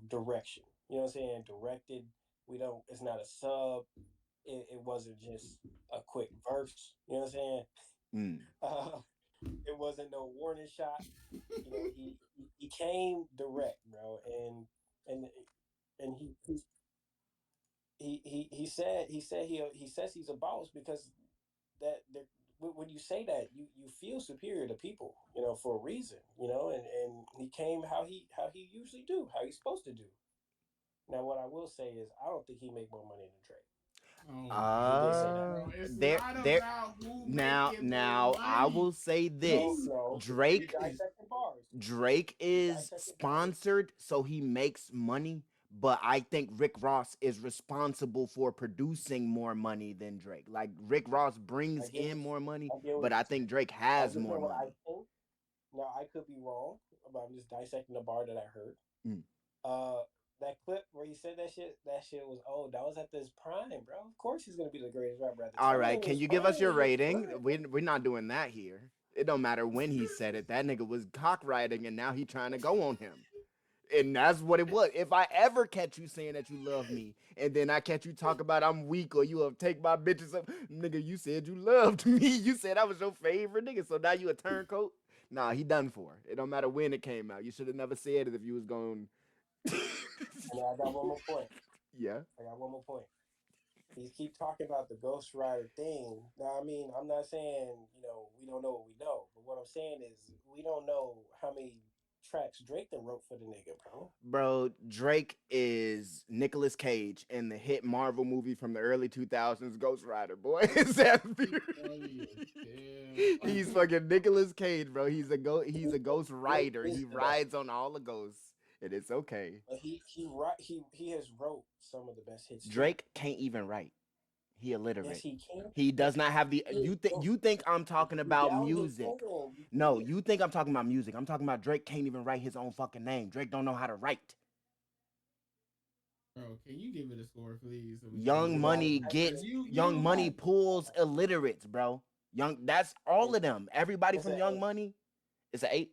direction. You know what I'm saying? Directed. We don't. It's not a sub. It wasn't just a quick verse. You know what I'm saying? Mm. Uh, it wasn't no warning shot. He came direct, bro, and and he says he's a boss because when you say that you feel superior to people, for a reason, and he came how he usually do, how he's supposed to do. Now, what I will say is, I don't think he make more money than Drake. Oh my He did say god, that. bro! It's There not there about who now making more now I will money. say No, this. no, you Drake dissecting bars. Drake You is dissecting bars. sponsored so he makes money, but I think Rick Ross is responsible for producing more money than Drake. Like Rick Ross I brings get in what more money, I get but what I you're think saying. Drake I'm has just more saying what I money. think. Now, I could be wrong, but I'm just dissecting the bar that I heard. Mm. Uh, that clip where he said that shit was old. That was at this prime, bro. Of course he's gonna be the greatest rapper at the All time right, in can his you give us prime. your In his rating? prime. We're not doing that here. It don't matter when he said it. That nigga was cockriding, and now he trying to go on him. And that's what it was. If I ever catch you saying that you love me, and then I catch you talk about I'm weak or you have take my bitches up, nigga, you said you loved me. You said I was your favorite nigga. So now you a turncoat? Nah, he done for. It don't matter when it came out. You should have never said it if you was going. And I got one more point. Yeah, I got one more point. He keep talking about the Ghost Rider thing. Now, I mean, I'm not saying we don't know what we know, but what I'm saying is we don't know how many tracks Drake done wrote for the nigga, bro. bro. Drake is Nicolas Cage in the hit Marvel movie from the early 2000s, Ghost Rider. Boy, is that Funny as hell. He's fucking Nicolas Cage, bro. He's a ghost Drake rider. He is that. rides on all the ghosts, and it's okay. But he has wrote some of the best hits too. Drake can't even write. He Yes, illiterate. he can. He does not have the Bro, you think I'm if talking you about doubt his music. pen, you No, can. you think I'm talking about music. I'm talking about Drake can't even write his own fucking name. Drake don't know how to write. Bro, can you give it a score, please, so we can Young move You on? gotta Money type Cause gets it. Young you Money like, pulls illiterates, bro. That's all It's of them. Everybody it's from an Young eight. Money. It's an eight.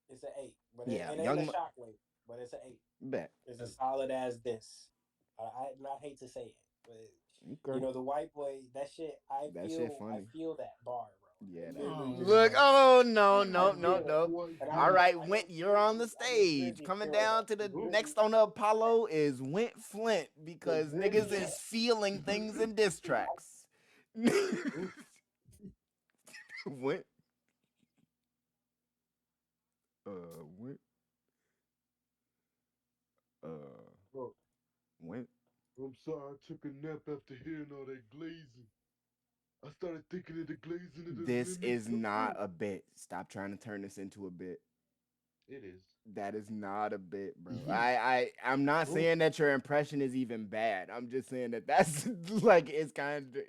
It's an eight, but it, Yeah, it ain't a Young shockwave. But it's an eight. bet. It's as solid as this. I hate to say it, but Okay. the white boy, that shit. I That shit feel I funny. feel that bar, bro. Yeah, It that. literally oh just Look, like man, oh no, I no, oh, no, feel it, no. White and All boy. right, I know Went, you're on the Drizzy. I know stage. Drizzy Coming feeling down that. to the Drizzy, next on the Apollo is Went Flint but because niggas Drizzy, is feeling things in diss tracks. Went, went, uh, Bro, went. I'm sorry, I took a nap after hearing all that glazing. I started thinking of the glazing of the This lemon is not pepper. a bit. Stop trying to turn this into a bit. It is. That is not a bit, bro. I'm not Oh, saying that your impression is even bad. I'm just saying that that's like it's kind of.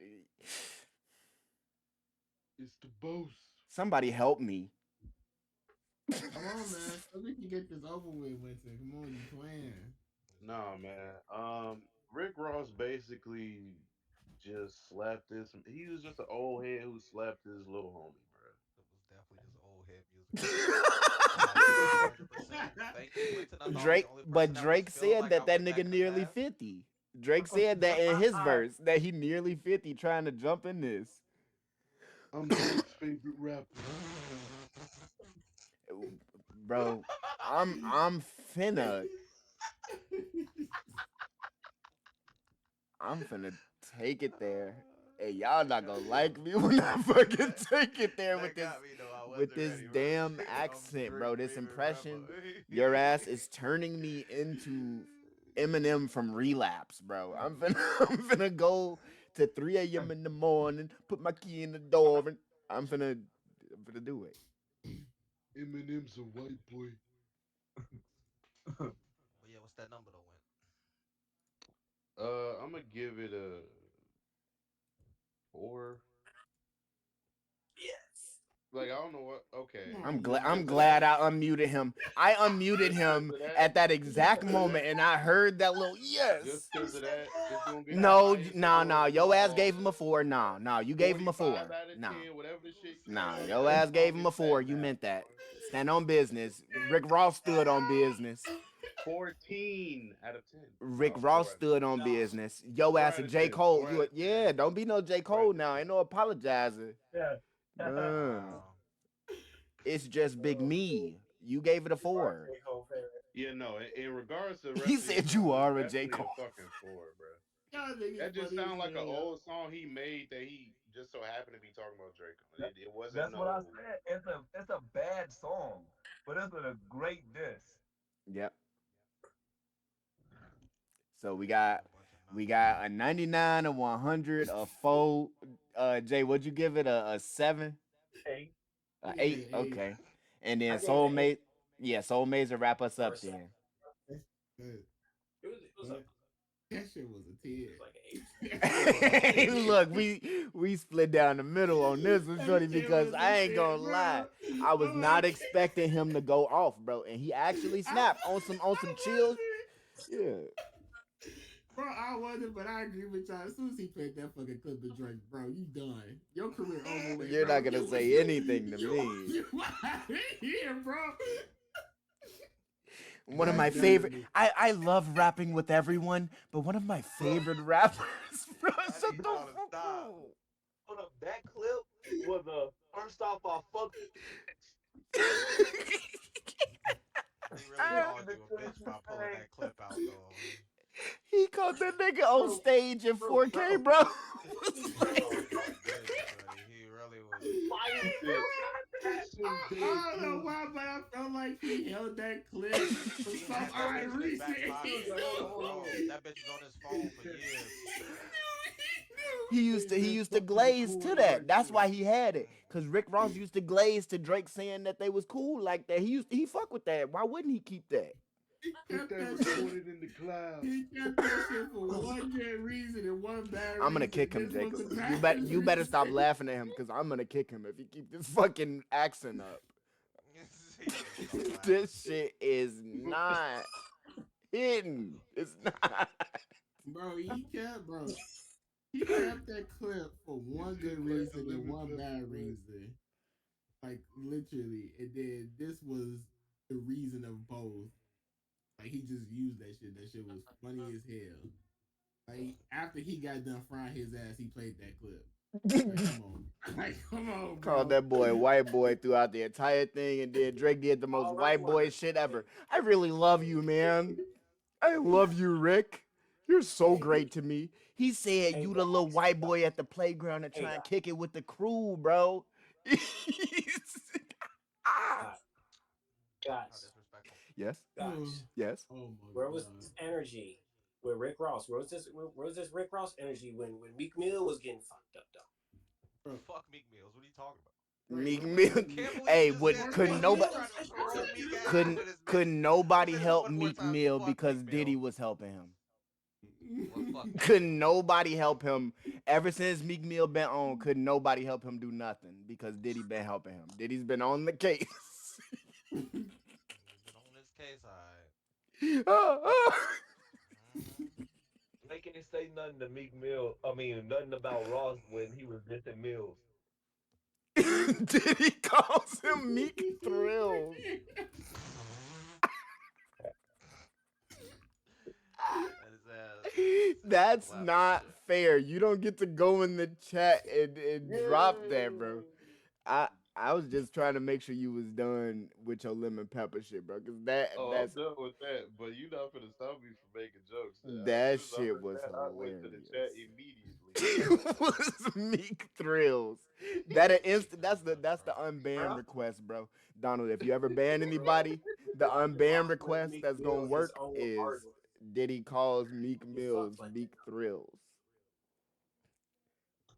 it's the boss. Somebody help me. come on, man, so we can get this over with, Winston. Come on, you playing? Nah, man. Rick Ross basically just slapped this. He was just an old head who slapped his little homie, bro. It was definitely just old head music I agree 100%. Thank you, Quentin. I thought I was the Drake, only person but that was Drake feeling said like I that that went nigga back in the nearly past. 50. Drake said that in his verse that he nearly 50 trying to jump in this. I'm Drake's favorite rapper. Bro, I'm finna I'm finna take it there. Hey, y'all not gonna like me when I fucking that, take it there that got me though. I with wasn't this ready, bro. damn I'm accent, Drake bro. This favorite rapper. impression, your ass is turning me into Eminem from Relapse, bro. I'm finna go to 3 a.m. in the morning, put my key in the door, and I'm finna do it. Eminem's a white boy. But yeah, what's that number though? Went I'm gonna give it a 4. Yes. Like I don't know what. Okay, Oh just my I'm because of glad that. god. I unmuted him. I unmuted Just because him of that. at that Just exact because of that. moment, and I heard that little Just yes. because of that. It's gonna get the No, highest no, score no. of them Your ass all. gave him a 4. No, no. You gave him a 45 4. out of No, 10. Whatever the shit you no. say. Your That ass gave song him is a 4. fat You now. meant that. Stand on business. Rick Ross stood on business. 14 out of 10. Rick No, Ross 4 out of 10. stood on No. business. Yo ass 4 a out of J. 10. Cole. 4 You out a, of yeah, 10. don't be no J. 4 out Cole of now. 10. Ain't no apologizing. Yeah. Man, wow. it's just big Oh, me. You gave it a you are 4. J. Cole favorite. Yeah, no. In regards to the He rest of your said you song, it's are a J. definitely a Cole. fucking 4, bro. Y'all That niggas just funny as sounds like an hell. old song he made that he just so happened to be talking about Drake on. That, It wasn't that's what I no. said. It's a bad song, but it's a great diss. Yep. So we Gave him got a bunch of we numbers. got a 99, a 100, a 4. Jay, what'd you give it? A 7? Hey, A He gave it 8? an 8. Okay. And then I gave it an eight Soulmate. Yeah, Soulmates will wrap us or a up seven. then. That's good. It was a But that shit was a 10. like an eight. That shit was a 10. Look, we split down the middle on this one, That Shorty, shit because was a I ain't 10, gonna bro. lie. I was Oh not my expecting him to go off, bro. And he actually snapped on some chill. I Yeah. Bro, I wasn't, but I agree with y'all. As soon as he played that fucking clip of Drake, bro, you done. Your career over with, You're bro. not gonna say anything to me. You out of here, bro. One of God my damn favorite. it. I love rapping with everyone, but one of my favorite rappers, bro. I Shut need the y'all to fuck stop. hold up. That clip was a first off. I fuck. He really This up. called nigga you a couldn't bitch by pulling say, that clip out though. He caught that nigga on Bro, stage in bro. 4K, bro. He called you a bitch, Shorty. He really was. "Fire Hey, still bro. got that." Someday, I don't know bro. why, but I felt like he held that clip for He some had that odd bitch in his reason. back He was pocket, like, hold on, hold bro. on. That bitch was on his phone for years. He Hey He man, used to fuck the glaze to recording that. right That's quick. why he had it. Cause Rick Ross used to glaze to Drake saying that they was cool like that. He fuck with that. Why wouldn't he keep that? Put kept that that shit. recorded in the cloud. He kept that shit for one good reason and one bad I'm gonna reason. kick And him, this was Jacob. the bad You better stop reason. laughing at him because I'm gonna kick him if he keep this fucking accent up. He better stop laughing. This shit is not hidden. It's not. Bro, he kept that clip for You one see good like the reason and lemon one pepper, bad right? reason. Like literally. And then this was the reason of both. Like he just used that shit. That shit was funny as hell. Like after he got done frying his ass, he played that clip. Like, come on. Like, come on, Called bro. that boy white boy throughout the entire thing, and then Drake did the most All right, white boy wonder. shit ever. I really love you, man. I love you, Rick. You're so Hey, great to me. He said hey, you the little guys. white boy at the playground and Hey, try and guys. kick it with the crew, bro. Ah. Guys. How Guys. disrespectful. Yes, Oh, Guys. yes. oh my Where was god. this energy with Rick Ross? Where was this Rick Ross energy when Meek Mill was getting fucked up though? Bro, Fuck Meek Mills. What are you talking about? right, Meek nobody Mill. said Can't me. believe you Hey, just said would Fuck could that. Meek You nobody just Mill. tried to troll Meek ass couldn't into this could bitch. Don't nobody say this help one more Meek time. Mill Fuck Meek because Diddy Mill. was helping him? Well, fuck Meek Could Mill. nobody help him ever since Meek Mill been on? Could nobody help him do nothing because Diddy been helping him? Diddy's been on the case. He's been on this case, alright. Mm-hmm. They can't say nothing to Meek Mill. I mean, nothing about Ross when he was dissing Mills. Diddy calls him Meek Thrills. That is ass That's laughing and not shit. fair. You don't get to go in the chat and drop that, bro. Yay! I I was just trying to make sure you was done with your lemon pepper shit, bro. Cause that Oh, I'm that's done with that. But you not finna stop me from making jokes. As that soon as I shit heard was that, I went to the hilarious. chat immediately. It was Meek Thrills. That an Meek instant. Thrills is That's the crazy. unban bro. request, bro. Donald, if you ever ban Bro, anybody, the why unban why put request Meek that's gonna Mill his work own is artist? Diddy calls Meek He fucks Mills like that. Meek Thrills.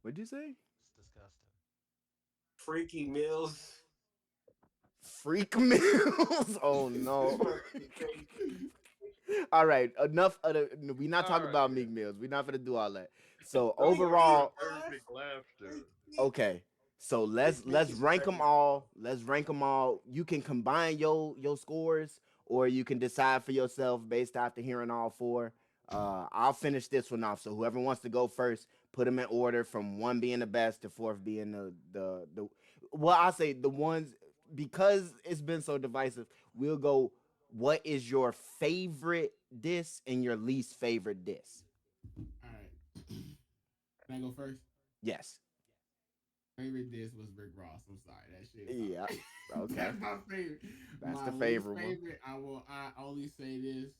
What'd you say? It's disgusting. Freaky Mills. Freak Mills? Oh This no. motherfucker crazy. All right, enough of the. We not All talking about right. Meek Mills. We not gonna do all that. So No more Freaky overall, sarcastic laughter. okay. So let's is rank them crazy, bro. all. Let's rank them all. You can combine your scores, or you can decide for yourself based after hearing all four. I'll finish this one off. So whoever wants to go first, put them in order from one being the best to fourth being the. Well, I'll say the ones because it's been so divisive. We'll go. What is your favorite diss and your least favorite diss? All right. Can I go first? Yes. Favorite diss was Rick Ross. I'm sorry, that shit is Yeah. outrageous. Okay. That's my favorite. That's My the least favorite one. favorite. I only say this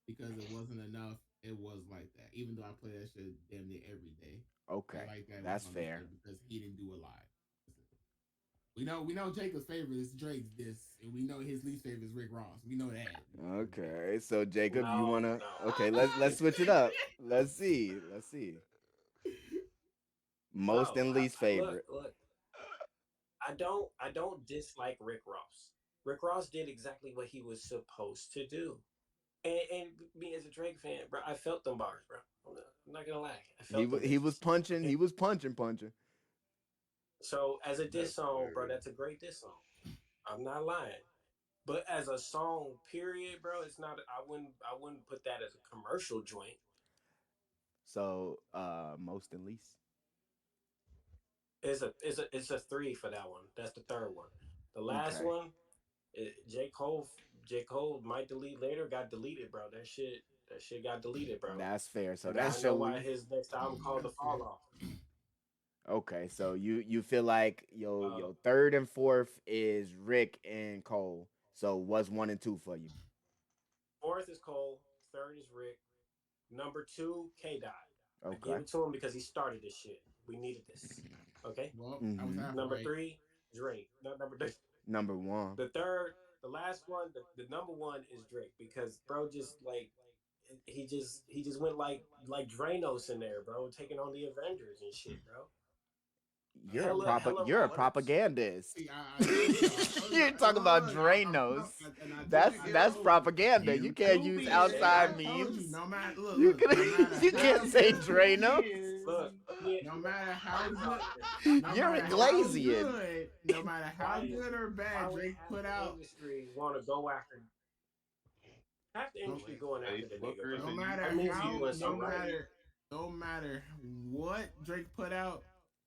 because it wasn't enough. It was like that. Even though I play that shit damn near every day, it Okay. like that was That's my least fair. favorite because he didn't do a lot. We know Jacob's favorite is Drake's diss, and we know his least favorite is Rick Ross. We know that. Okay, so Jacob, you No, wanna? no. Okay, let's switch it up. Let's see. Let's see. Most No, and least look, favorite. look. I don't dislike Rick Ross. Rick Ross did exactly what he was supposed to do. And me as a Drake fan, bro, I felt them bars, bro. I'm not gonna lie, I felt them He was bitches. punching. He Okay, was punching. so as a diss That's song, bro, hilarious. that's a great diss song. I'm not lying. But as a song, period, bro, it's not. I wouldn't put that as a commercial joint. So most and least. It's a three for that one. That's the third one. The last Okay, one, J Cole might delete later. Got deleted, bro. That shit got deleted, bro. that's fair. So And now I that's know your why least. his next album called The That's Fall fair. Off. Okay, so you feel like Uh, your third and fourth is Rick and Cole. So what's one and two for you? Fourth is Cole. Third is Rick. Number two, K Dot. I gave Okay. it to him because he started this shit. We needed this. Okay. Well, I was Mm-hmm. half Number right. three, Drake. No, number three. Number one. The third, the last one, the number one is Drake because bro just like he just went like Dranos in there, bro, taking on the Avengers and shit, bro. I told y'all. Hella You're a What? rappers. propagandist. See, I told y'all. I told You're y'all. talking Look, about look, Dranos. and Where'd you get That's I told you. propaganda. You can't use I outside J-Cole? told you. means. No matter You look. can No matter you how can't say good. Drano. Look, he No matter why how is y'all good. No You're matter a how Glazian. good. No matter how why is good or why bad would Drake half put the out. industry want to go after half the No, industry going Glazier. after the nigga, Facebookers bro? no and That matter means he how. doing YouTubers No something get right. it. matter. No matter what Drake put out,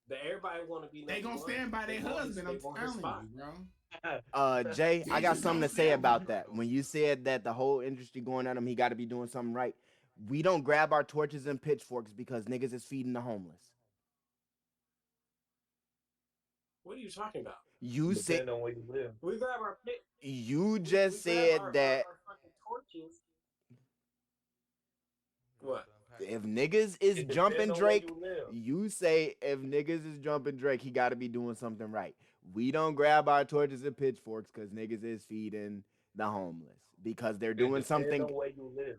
That everybody want to be they number gonna one. stand by They their want his husband. they I'm want his telling spot. you, bro. Jay, I They got just something gonna to say stand by. about that. When you said that the whole industry going at him, he got to be doing something right. We don't grab our torches and pitchforks because niggas is feeding the homeless. What are you talking about? You said Depending on where you live. We grab our pit. you We just grab said that our fucking torches. You're gonna have What? to unpack if that one. niggas is It depends jumping on where Drake, you live. you say if niggas is jumping Drake, he got to be doing something right. We don't grab our torches and pitchforks because niggas is feeding the homeless because they're It doing depends something. on where you live.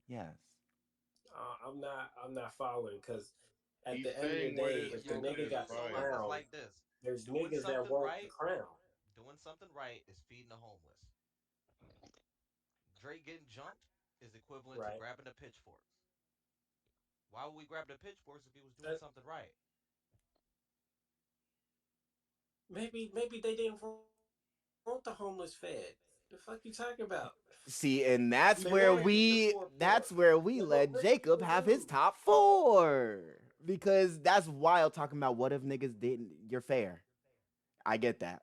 Yes. I'm not following because at He's the end of the saying where day, his if the Yeah, smoke nigga is got the so fire. it's crown, like this. there's Doing niggas that something want the right, crown, doing something right is feeding the homeless. Drake getting jumped is equivalent to right? grabbing the pitchforks. Why would we grab the pitchforks if he was doing That something right? maybe they didn't want the homeless fed. The fuck you talking about? See, and They wanted the poor poor. that's where But we Rick let didn't Jacob lose. have his top four. because that's wild talking about what if niggas didn't. You're fair. I get that.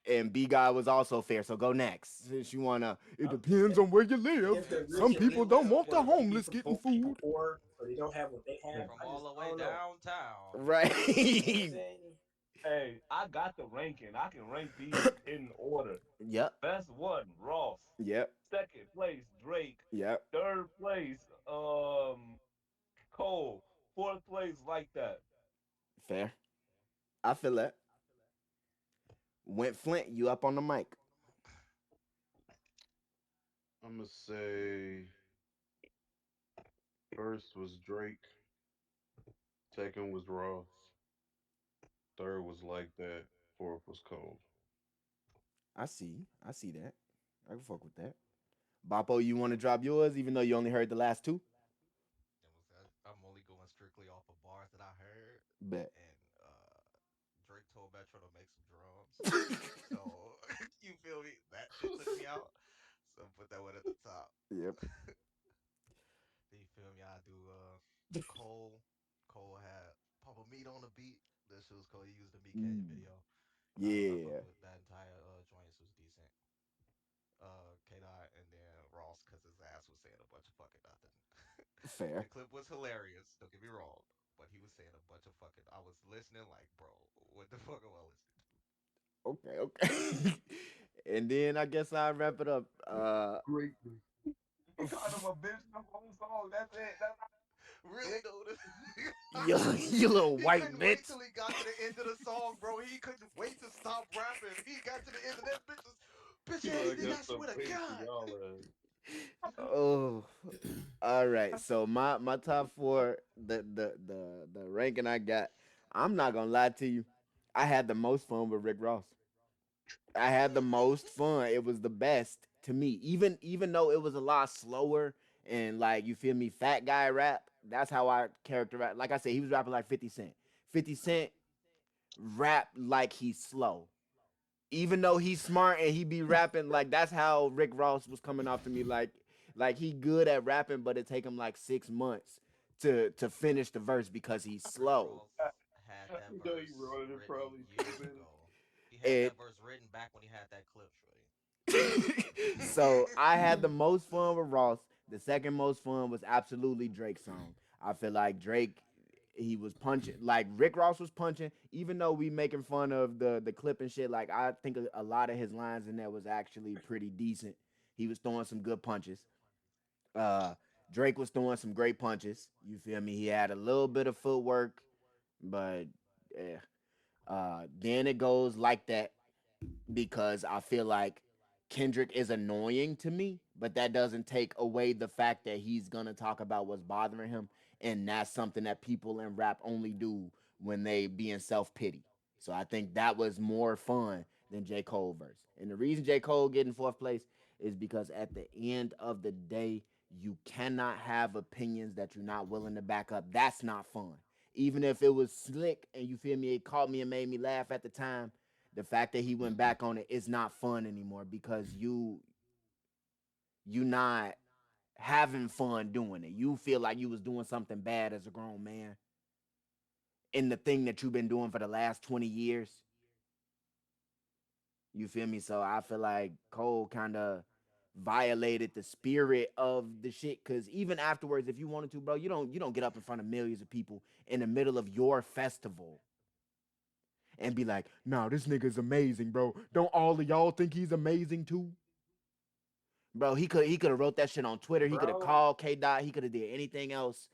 And B guy was also fair. So go next. Since you wanna, it I'm depends on where you live. if the rich Some and people leave don't now, want the white homeless people getting people food. poor, so they don't have what they have. From all the I way don't know. downtown. You know what I'm Right. saying? Hey, I got the ranking. I can rank these in order. Yep. Best one, Ross. Yep. Second place, Drake. Yep. Third place, Cole. Fourth place, like that. Fair. I feel that. Went Flint, you up on the mic. I'm gonna say first was Drake, second was Ross, third was Like That, fourth was Cole. I see. I see that. I can fuck with that. Boppo, you want to drop yours, even though you only heard the last two? I'm only going strictly off of bars that I heard, Bet. and Drake told Metro to make some drums. So you feel me? That shit took me out. So put that one at the top. Yep. Then you feel me? I do Cole. Cole had Papa Meat on the beat. That shit was cool. He used the Meat Canyon Mm. video. I fuck Yeah. with that entire joints was decent. K Dot and then Ross because his ass was saying a bunch of fucking nothing. The Fair. clip was hilarious. Don't get me wrong, but he was saying a bunch of fucking. I was listening like, bro, what the fuck am I listening to? Okay. Okay. And then I guess I'll wrap it up. Greatness. He called him a bitch the whole song. That's it. That's Really though, you, you little he white couldn't wait bitch. till he got to the end of the song, bro. He couldn't wait to stop rapping. He got to the end of that bitch. Bitch He ass like, nigga, got I some swear to pain for God. y'all. Oh. All right. So my top four, the ranking I got. I'm not gonna lie to you. I had the most fun with Rick Ross. I had the most fun. It was the best to me. Even though it was a lot slower and like you feel me, fat guy rap. That's how I characterize. Like I said, he was rapping like 50 Cent. 50 Cent rap like he's slow. Even though he's smart and he be rapping, like that's how Rick Ross was coming off to me. Like he good at rapping, but it take him like 6 months to finish the verse because he's Rick slow. Ross had You that know he verse wrote it in written probably 2 years minutes. ago. He had And that verse written back when he had that clip, Shorty. so I had the most fun with Ross. The second most fun was absolutely Drake's song. I feel like Drake, he was punching like Rick Ross was punching. Even though we making fun of the clip and shit, like I think a lot of his lines in there was actually pretty decent. He was throwing some good punches. Uh, Drake was throwing some great punches. You feel me? He had a little bit of footwork, but yeah. Then it goes like that because I feel like Kendrick is annoying to me, but that doesn't take away the fact that he's gonna talk about what's bothering him, and that's something that people in rap only do when they be in self pity. So I think that was more fun than J. Cole verse. And the reason J. Cole get in fourth place is because at the end of the day, you cannot have opinions that you're not willing to back up. That's not fun. Even if it was slick and you feel me, it caught me and made me laugh at the time, the fact that he went back on it is not fun anymore because you not having fun doing it. You feel like you was doing something bad as a grown man in the thing that you've been doing for the last 20 years. You feel me? So I feel like Cole kind of violated the spirit of the shit cuz even afterwards if you wanted to, bro, you don't get up in front of millions of people in the middle of your festival and be like, "Nah, this nigga's amazing, bro. Don't all of y'all think he's amazing too?" Bro, he could have wrote that shit on Twitter. He could have Bro, called K Dot. He could have did anything else.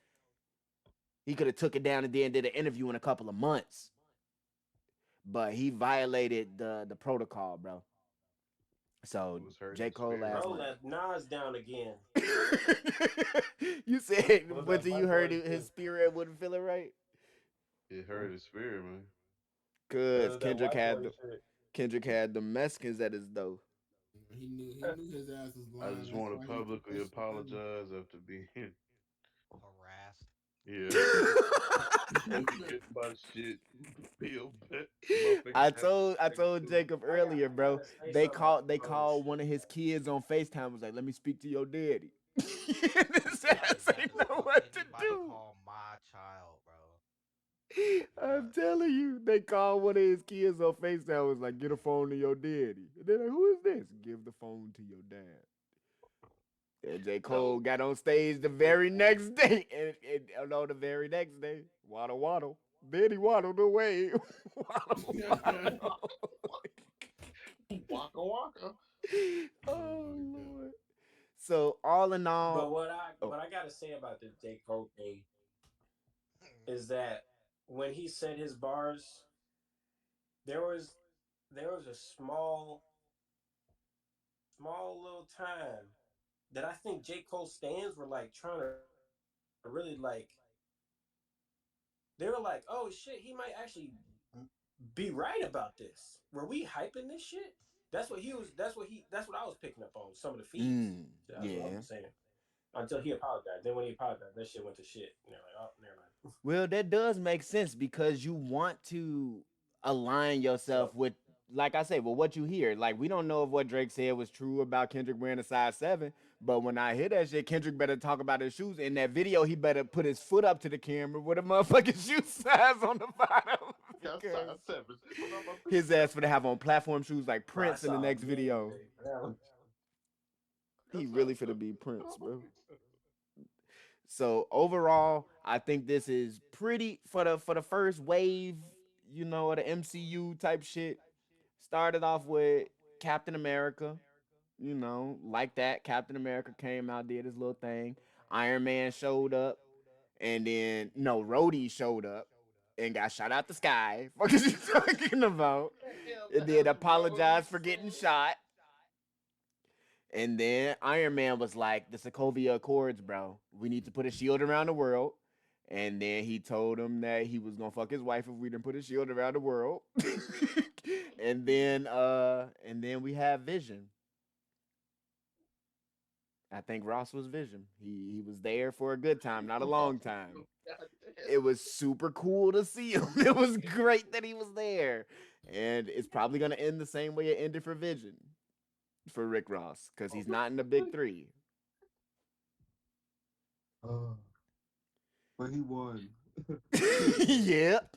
He could have took it down and then did an interview in a couple of months. But he violated the protocol, bro. It So was hurting J. his Cole spirit, last bro man. night. let Nas down again. You said, Was but that till you Mike heard Boy? it, his spirit wouldn't feel it right. It hurt his spirit, man. It Cause was that white boy shit. Kendrick had the Mexicans at his door. He knew his ass was I lying. just That's want to why he took publicly that shit down. apologize after being, Harassed. yeah, after getting my shit peeled back. Motherfuckers had to I back told to Jacob I got earlier, I bro. gotta say They something about called they Cole called one shit, of his man. kids on FaceTime. Was like, "Let me speak to your daddy." His I ass ain't mad ain't as know fuck. what to Anybody do. call my my child, bro. I'm That telling you, they called one of his kids on FaceTime. Was like, get a phone to your daddy. And they're like, who is this? Give the phone to your dad. And J. Cole No. got on stage the very next day. And no, the very next day, waddle waddle. Then he waddled away. Waddle waddle. Waka waka. Oh Oh my god. Lord. So all in But all, what oh, I gotta say about the J. Cole thing is that when he said his bars, there was there was a small little time that I think J. Cole stands were like trying to really they were like, oh shit, he might actually be right about this. Were we hyping this shit? That's what I was picking up on some of the feeds. That's what I was yeah. saying. Until he apologized. Then when he apologized, that shit went to shit. And they're like, oh, never mind. Well, that does make sense because you want to align yourself Yep. with, like I say, well, what you hear. Like, we don't know if what Drake said was true about Kendrick wearing a size 7, but when I hear that shit, Kendrick better talk about his shoes. In that video, he better put his foot up to the camera with a motherfucking shoe size on the bottom Got because size 7. Put on my his PTR. ass for to have on platform shoes like Bro, I Prince in the saw a next meme video. today for that one. He Got really size finna 7. be Put Prince, on my bro. PTR. So overall, I think this is pretty for the first wave, of the MCU type shit. Started off with Captain America, like that. Captain America came out, did his little thing. Iron Man showed up, and then no, Rhodey showed up and got shot out the sky. What is you talking about? Damn, And then that's Rhodey. apologized for getting shot. And then Iron Man was like, the Sokovia Accords, bro. We need to put a shield around the world. And then he told him that he was gonna fuck his wife if we didn't put a shield around the world. And then we have Vision. I think Ross was Vision. He was there for a good time, not a long time. God It was super cool to see him. It was great that he was there. And it's probably gonna end the same way it ended for Vision for Rick Ross, because he's not in the big three. Uh, but he won. He won. Yep.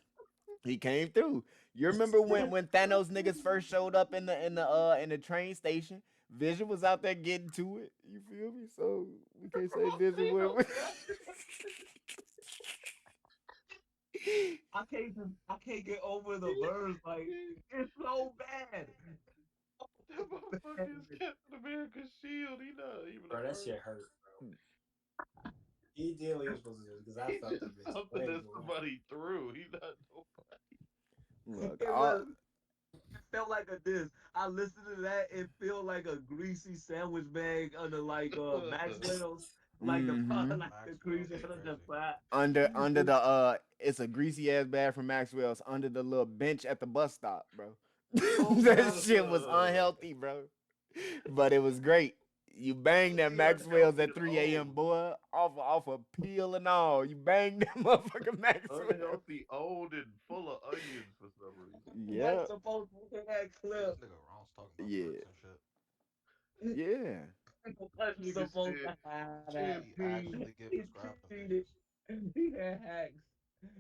He came through. You remember when Thanos niggas first showed up in the train station? Vision was out there getting to it. You feel me? So we can't say Vision went. I can't get over the verse. Like it's so bad. That motherfucker is Captain America's shield. He not even a Bro, that verse. shit hurt, bro. He did what he was supposed to do because I He felt just that bitch. I something ain't that gonna lie. somebody threw. He not Look, It was. It felt like a diss. I listened to that. It felt like a greasy sandwich bag under like nobody. Maxwell's, like the mm-hmm. like the Maxwell's greasy is under the crazy. fat. Under the it's a greasy ass bag from Maxwell's under the little bench at the bus stop, bro. Oh That god. shit was unhealthy, bro. But it was great. You bang that Maxwell's Unhealthy at and 3 a.m. old. boy, off a peel and all. You bang that motherfucker Maxwell. Unhealthy, old, and full of onions for some reason. Yeah. That's supposed to be that Yeah, this clip. nigga Ron's talking about Yeah. Prince and shit. Yeah. That's Nigga supposed said to have that. He champagne. actually get He prescribed them cheated. bitches. He had hacks.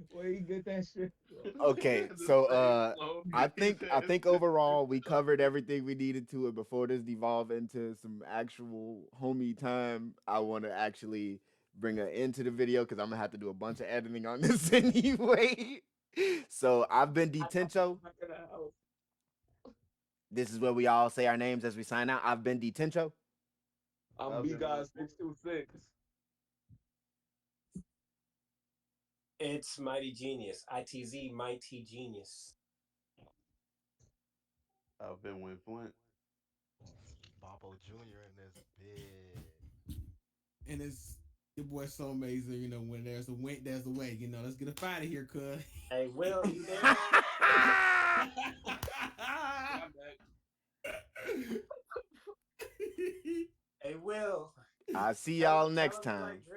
Where he get that shit from? This nigga Okay, had the so same flow. I He think I said think overall we covered everything we needed to it before this devolved into some actual homie time. I want to actually bring an end to the video because I'm gonna have to do a bunch of editing on this anyway. So I've been I got Detencho. back in the house. This is where we all say our names as we sign out. I've been Detencho. I'm I've B been God with 626. It's Mighty Genius. ITZ Mighty Genius. I've been with Flint. Bobo Jr. in this bitch. And it's your boy so amazing, when there's a win, there's a way, let's get up out of here, cuz. Hey, Will, you there? Yeah, I'm back. Hey, Will. I see Tell y'all him, tell next him you like time. Drake.